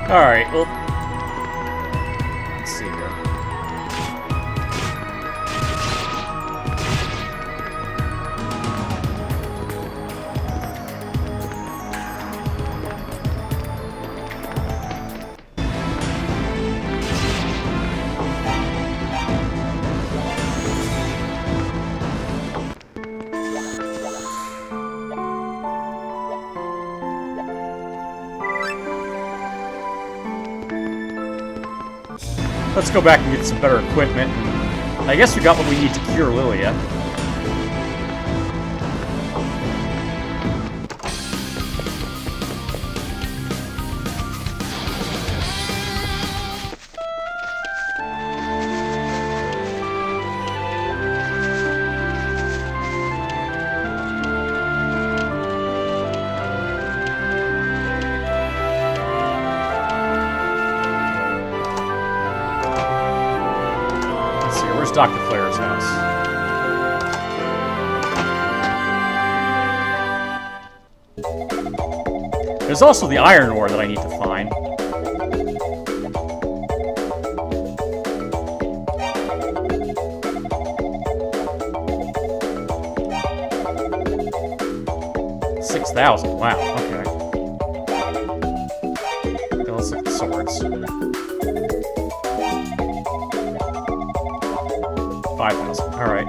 Alright, well... let's see here. Let's go back and get some better equipment. I guess we got what we need to cure Lilia. Dr. Flair's house. There's also the iron ore that I need to find. $6,000. Wow. Okay. Now let's look at the swords. 5,000. All right.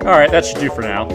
Alright, that should do for now.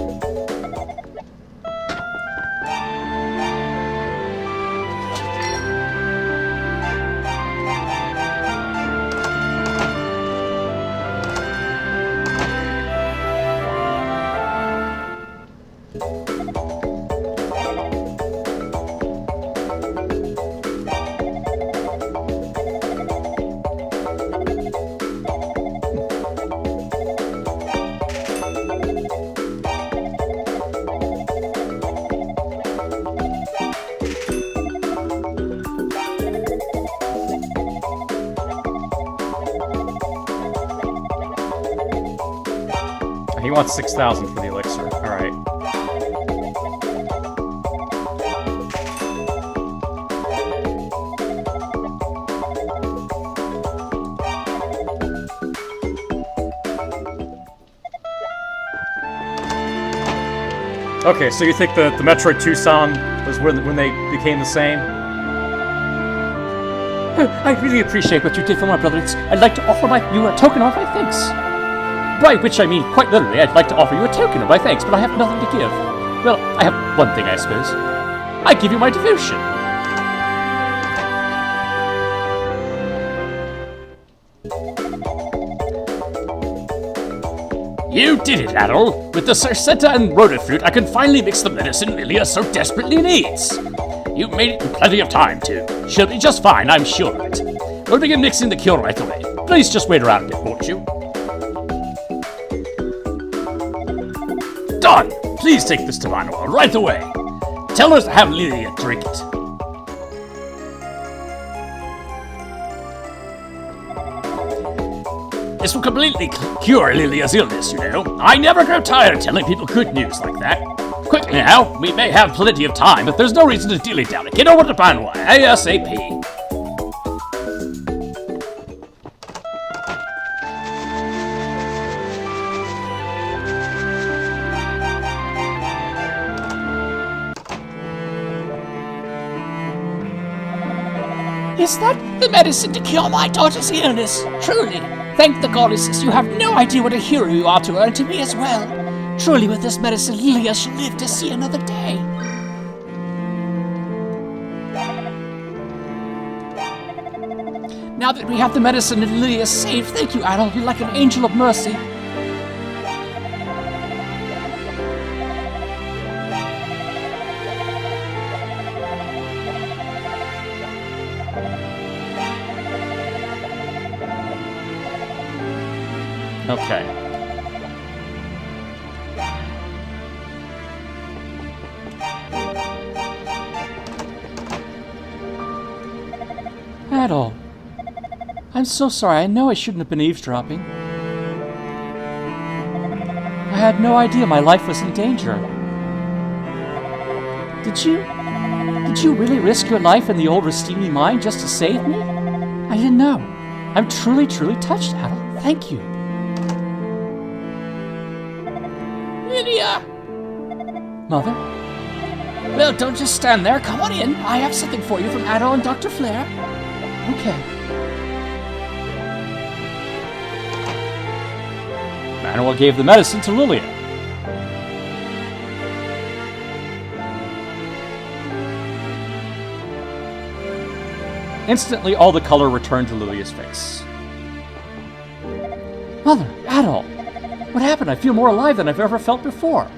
He wants 6,000 for the elixir. Alright. Okay, so you think the Metroid 2 song was when they became the same? I really appreciate what you did for my brother. I'd like to offer you a token of my thanks. By which I mean, quite literally, I'd like to offer you a token of my thanks, but I have nothing to give. Well, I have one thing, I suppose. I give you my devotion. You did it, Adol! With the Cerceta and Rotafruit, I can finally mix the medicine Lilia so desperately needs! You made it in plenty of time, too. She'll be just fine, I'm sure of it. We'll begin mixing the cure right away. Please just wait around a bit, won't you? Done! Please take this to Manuel right away. Tell her to have Lilia drink it. This will completely cure Lilia's illness, you know. I never grow tired of telling people good news like that. Quickly now, we may have plenty of time, but there's no reason to dilly-dally. Get over to Banwa, ASAP. Is that the medicine to cure my daughter's illness? Truly, thank the goddesses. You have no idea what a hero you are to her and to me as well. Truly, with this medicine, Lilia shall live to see another day. Now that we have the medicine and Lilia is safe, thank you, Adol. You're like an angel of mercy. Okay. Adol, I'm so sorry. I know I shouldn't have been eavesdropping. I had no idea my life was in danger. Did you really risk your life in the old Restini mine just to save me? I didn't know. I'm truly, truly touched, Adol. Thank you. Lilia! Mother? Well, don't just stand there. Come on in. I have something for you from Adol and Dr. Flair. Okay. Manuel gave the medicine to Lilia. Instantly, all the color returned to Lilia's face. Mother, Adol, what happened? I feel more alive than I've ever felt before.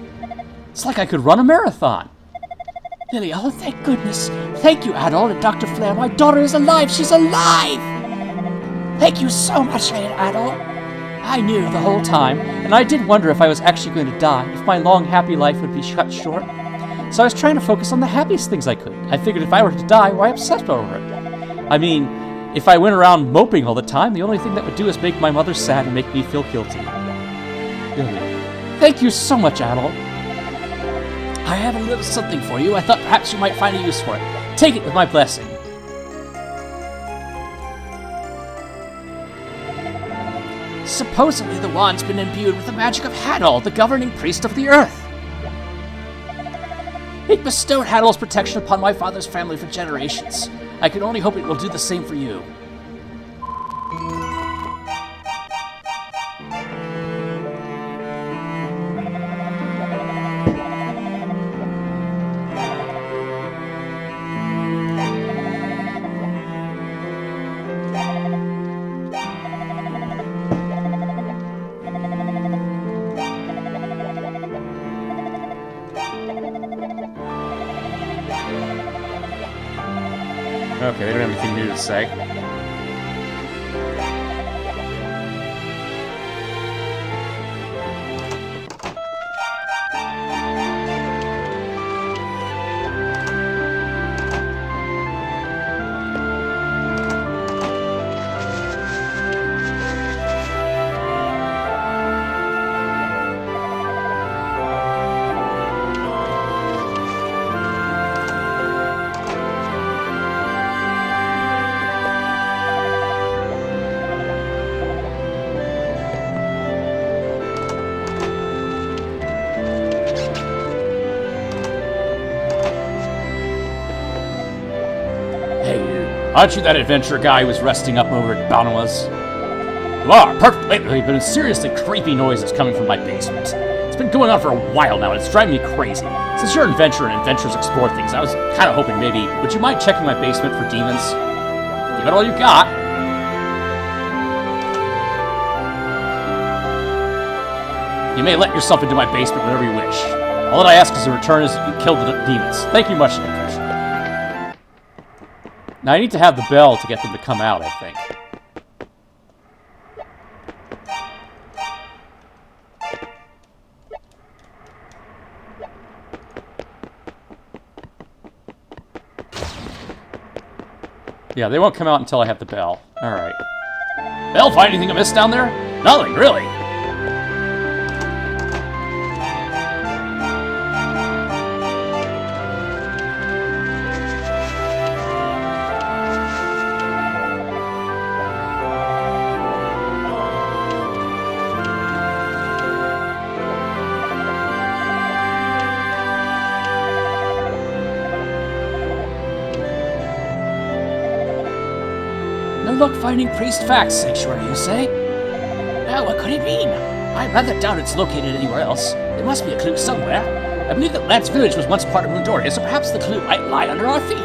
It's like I could run a marathon. Lilia, oh, thank goodness. Thank you, Adol and Dr. Flair. My daughter is alive. She's alive! Thank you so much, Adol. I knew the whole time, and I did wonder if I was actually going to die, if my long, happy life would be cut short. So I was trying to focus on the happiest things I could. I figured if I were to die, why obsess over it? I mean, if I went around moping all the time, the only thing that would do is make my mother sad and make me feel guilty. Lilia, thank you so much, Adol. I have a little something for you. I thought perhaps you might find a use for it. Take it with my blessing. Supposedly the wand's been imbued with the magic of Hadol, the governing priest of the earth. It bestowed Hadol's protection upon my father's family for generations. I can only hope it will do the same for you. Okay, they don't have anything new to say. Aren't you that adventure guy who was resting up over at Banawa's? You are, perfectly. There have been seriously creepy noises coming from my basement. It's been going on for a while now, and it's driving me crazy. Since you're an adventurer and adventures explore things, I was kind of hoping maybe, would you mind checking my basement for demons? Give it all you got. You may let yourself into my basement whenever you wish. All that I ask as a return is that you kill the demons. Thank you much, Nickers. Now I need to have the bell to get them to come out, I think. Yeah, they won't come out until I have the bell. Alright. Bell, find anything amiss down there? Nothing, really. No luck finding priest facts, sanctuary, you say? Well, what could it mean? I rather doubt it's located anywhere else. There must be a clue somewhere. I believe that Lance Village was once part of Mundoria, so perhaps the clue might lie under our feet.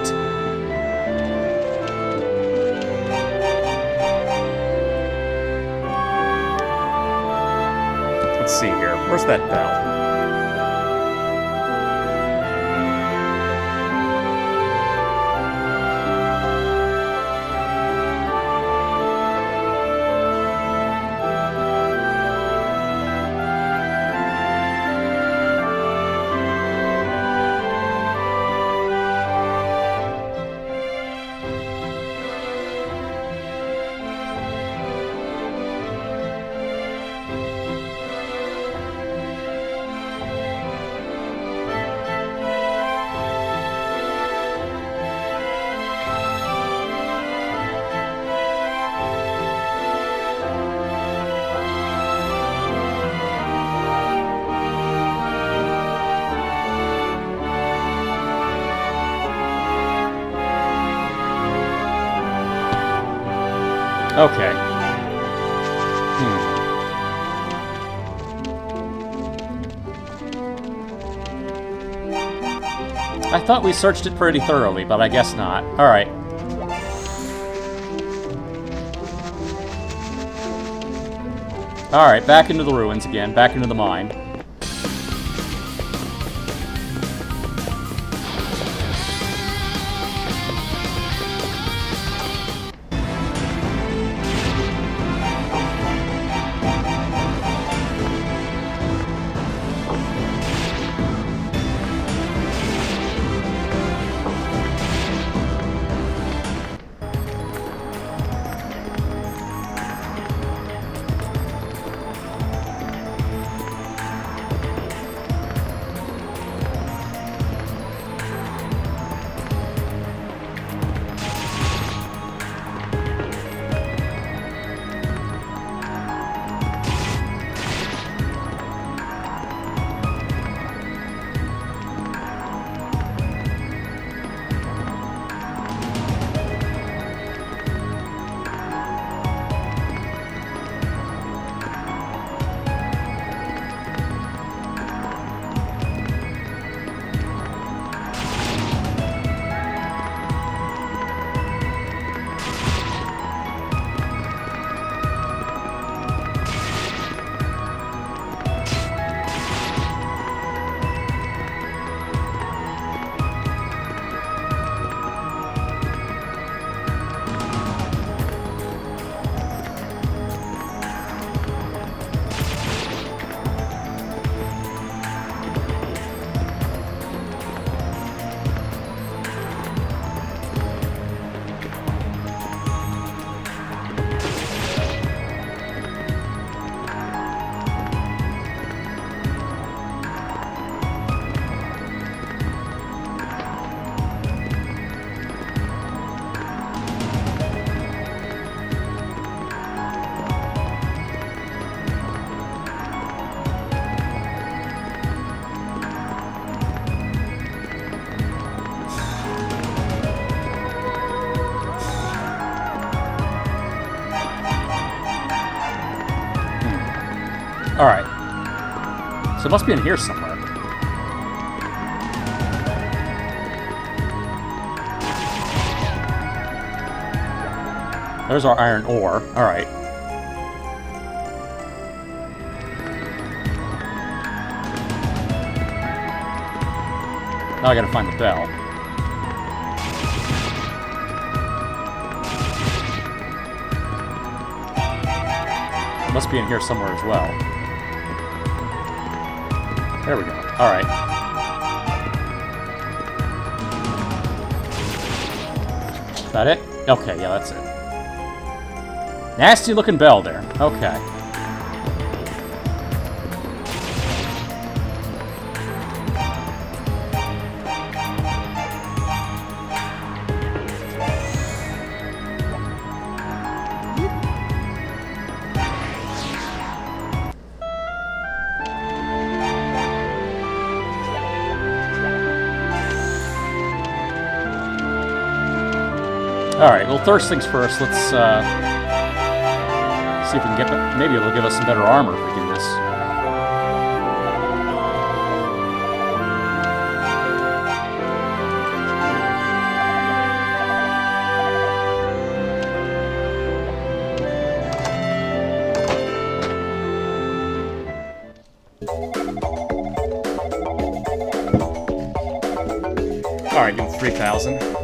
Let's see here. Where's that bell? Okay. I thought we searched it pretty thoroughly, but I guess not. Alright. Alright, back into the ruins again, back into the mine. Alright. So it must be in here somewhere. There's our iron ore. Alright. Now I gotta find the bell. Must be in here somewhere as well. There we go. Alright. Is that it? Okay, yeah, that's it. Nasty looking bell there. Okay. Alright, well, first things first, let's see if we can get... Maybe it'll give us some better armor if we do this. Alright, give him 3,000.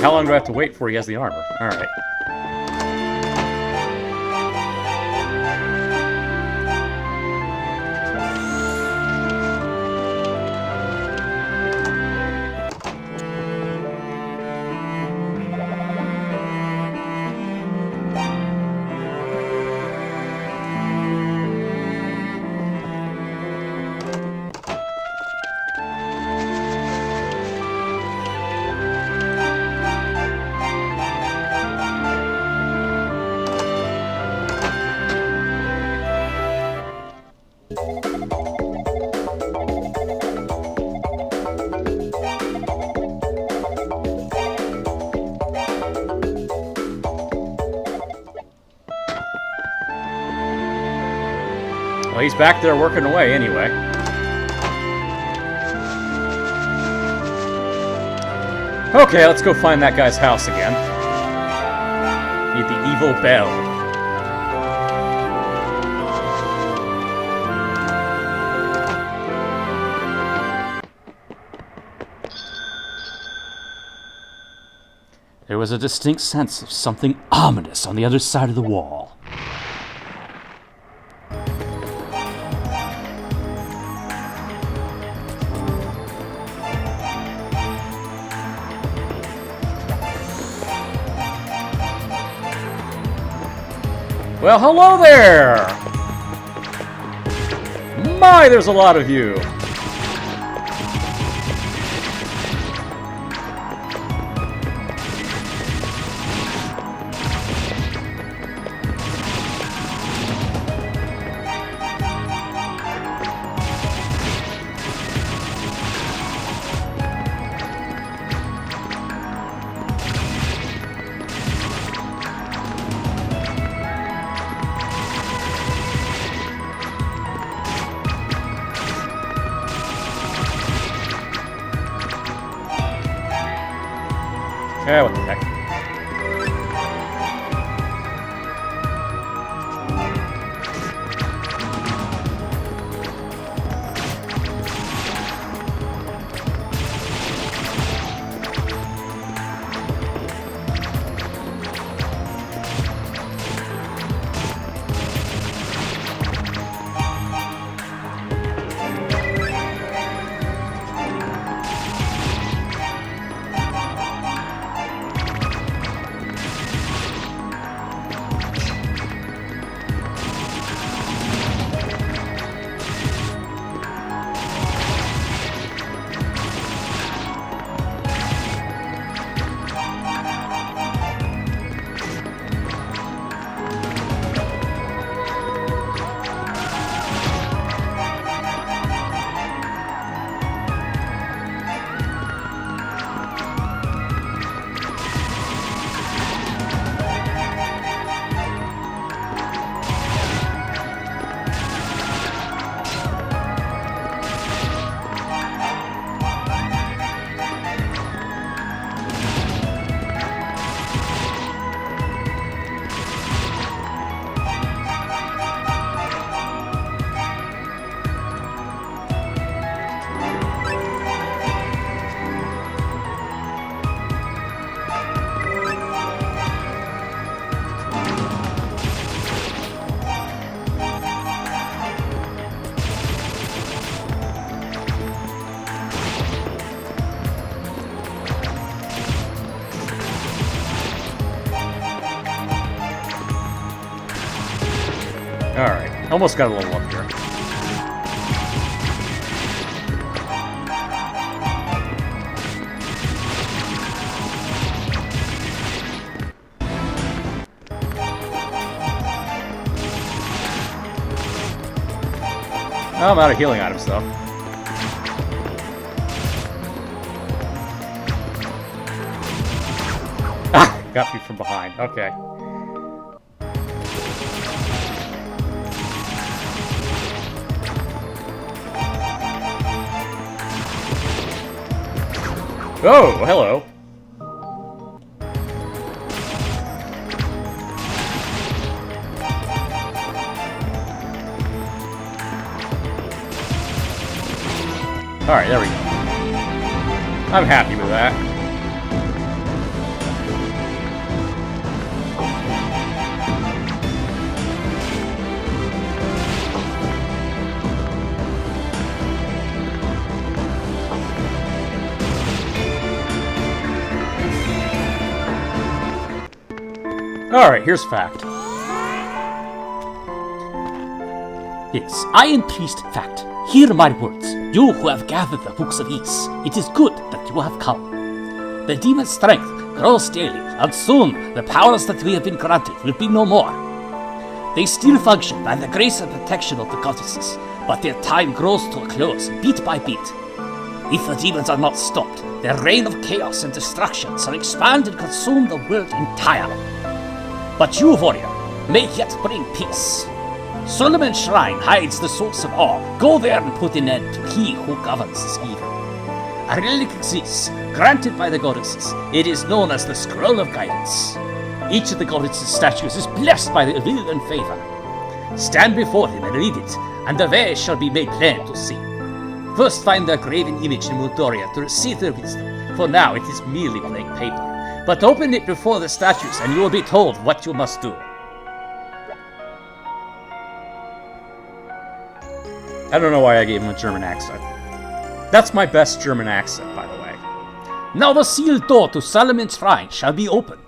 How long do I have to wait before he has the armor? Alright. Well, he's back there working away anyway. Okay, let's go find that guy's house again. Need the evil bell. There was a distinct sense of something ominous on the other side of the wall. Well, hello there! My, there's a lot of you! Yeah, what the heck. Almost got a level up here. Oh, I'm out of healing items, though. Ah! Got me from behind. Okay. Oh, hello. Alright, there we go. I'm happy with that. Alright, here's fact. Yes, I am priest Fact. Hear my words. You who have gathered the books of Ys, it is good that you have come. The demon's strength grows daily, and soon the powers that we have been granted will be no more. They still function by the grace and protection of the goddesses, but their time grows to a close, bit by bit. If the demons are not stopped, their reign of chaos and destruction shall expand and consume the world entirely. But you, warrior, may yet bring peace. Solomon's shrine hides the source of all. Go there and put an end to he who governs this evil. A relic exists, granted by the goddesses. It is known as the Scroll of Guidance. Each of the goddesses' statues is blessed by the will and favor. Stand before him and read it, and the way shall be made plain to see. First find the graven image in Muldoria to receive their wisdom. For now it is merely blank paper. But open it before the statues and you will be told what you must do. I don't know why I gave him a German accent. That's my best German accent, by the way. Now the sealed door to Solomon's shrine shall be opened.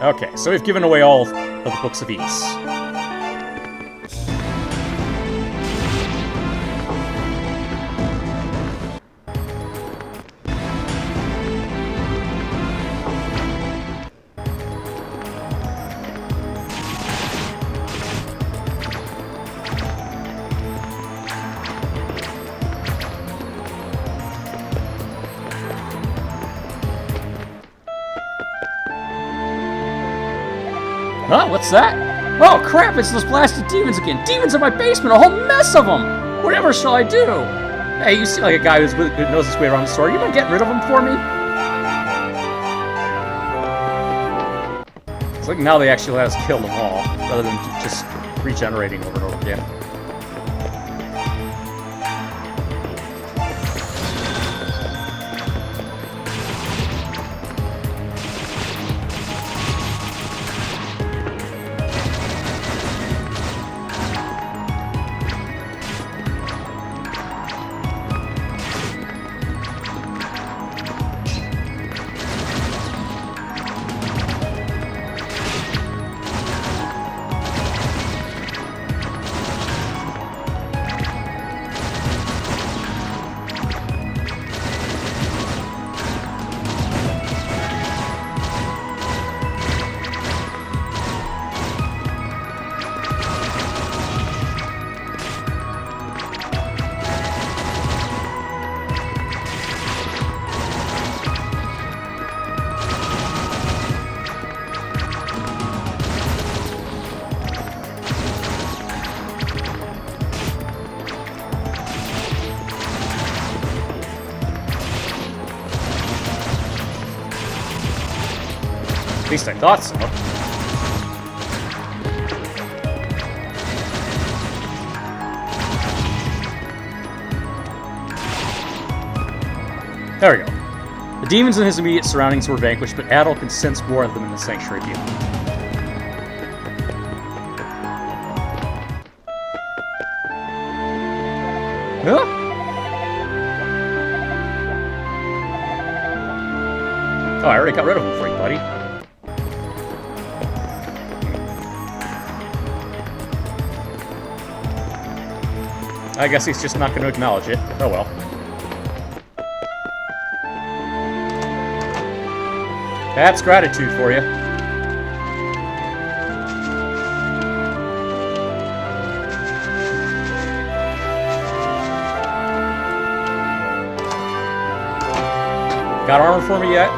Okay, so we've given away all of the books of Ys. Huh? What's that? Oh crap, it's those blasted demons again. Demons in my basement, a whole mess of them! Whatever shall I do? Hey, you seem like a guy who knows his way around the store. You mind getting rid of them for me? It's like now they actually let us kill them all, rather than just regenerating over and over again. At least I thought so. There we go. The demons in his immediate surroundings were vanquished, but Adol can sense more of them in the sanctuary beyond. Huh? Oh, I already got rid of him for you, buddy. I guess he's just not going to acknowledge it. Oh well. That's gratitude for you. Got armor for me yet?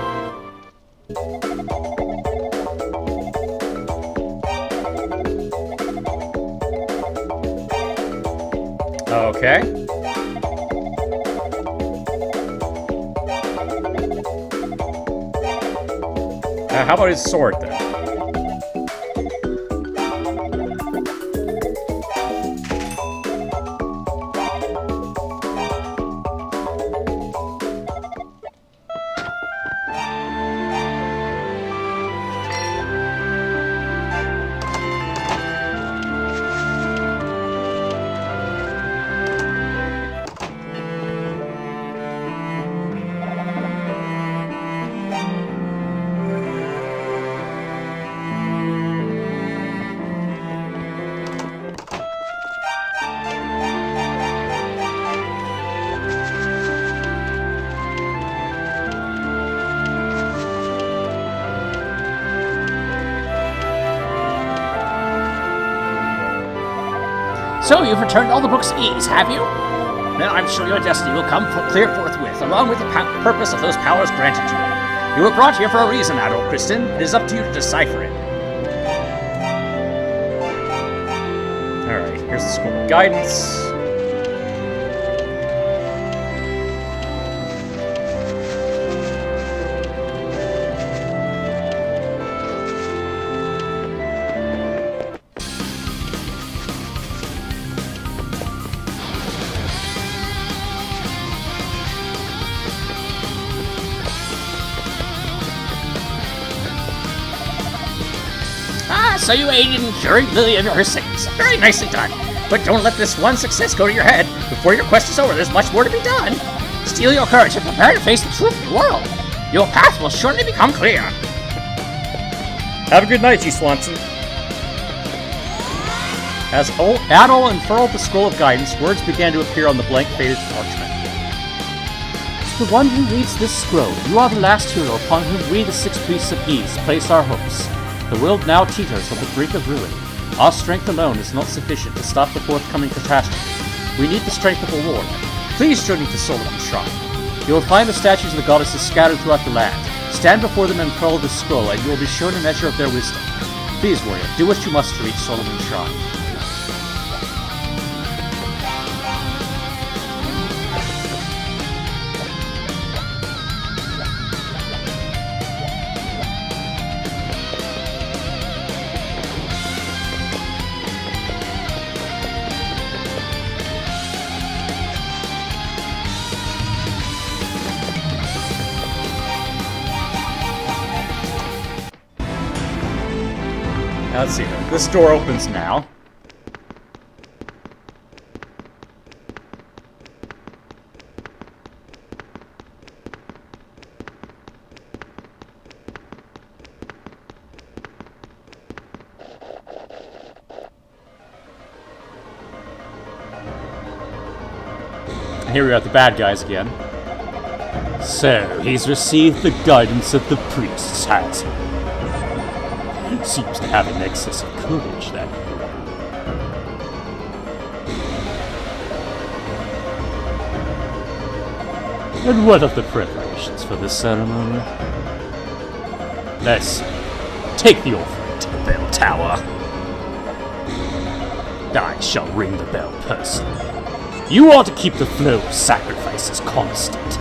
Okay. How about his sword, then? So you've returned all the books to Ease, have you? Then I'm sure your destiny will come clear forthwith, along with the purpose of those powers granted to you. You were brought here for a reason, Adol Kristen. It is up to you to decipher it. Alright, here's the School of Guidance. So you aided in curing Lily of her sins. Very nicely done. But don't let this one success go to your head. Before your quest is over, there's much more to be done. Steel your courage and prepare to face the truth of the world. Your path will shortly become clear. Have a good night, G. Swanson. As Adol unfurled the Scroll of Guidance, words began to appear on the blank faded parchment. To the one who reads this scroll, you are the last hero upon whom we, the Six Priests of Ease, place our hopes. The world now teeters on the brink of ruin. Our strength alone is not sufficient to stop the forthcoming catastrophe. We need the strength of a lord. Please journey to Solomon's Shrine. You will find the statues of the goddesses scattered throughout the land. Stand before them and unfurl this scroll, and you will be shown a measure of their wisdom. Please, warrior, do what you must to reach Solomon's Shrine. Let's see. This door opens now. And here we are at the bad guys again. So, he's received the guidance of the priests, has he? Seems to have an excess of courage, that hero. And what of the preparations for the ceremony? Let's take the offering to the bell tower. I shall ring the bell personally. You are to keep the flow of sacrifices constant.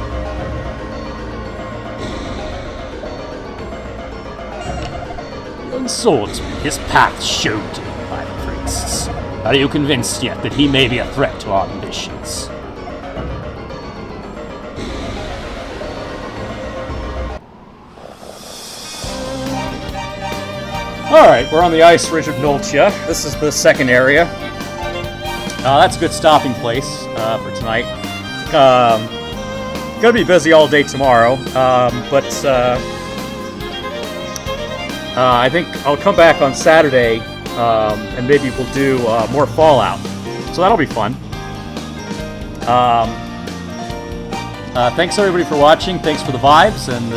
Swordsman, his path showed to him by the priests. Are you convinced yet that he may be a threat to our ambitions? Alright, we're on the ice ridge of Nolcha. This is the second area. That's a good stopping place for tonight. Gonna be busy all day tomorrow, but I think I'll come back on Saturday, and maybe we'll do more Fallout. So that'll be fun. Thanks everybody for watching. Thanks for the vibes, and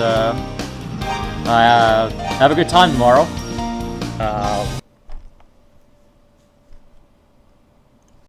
have a good time tomorrow.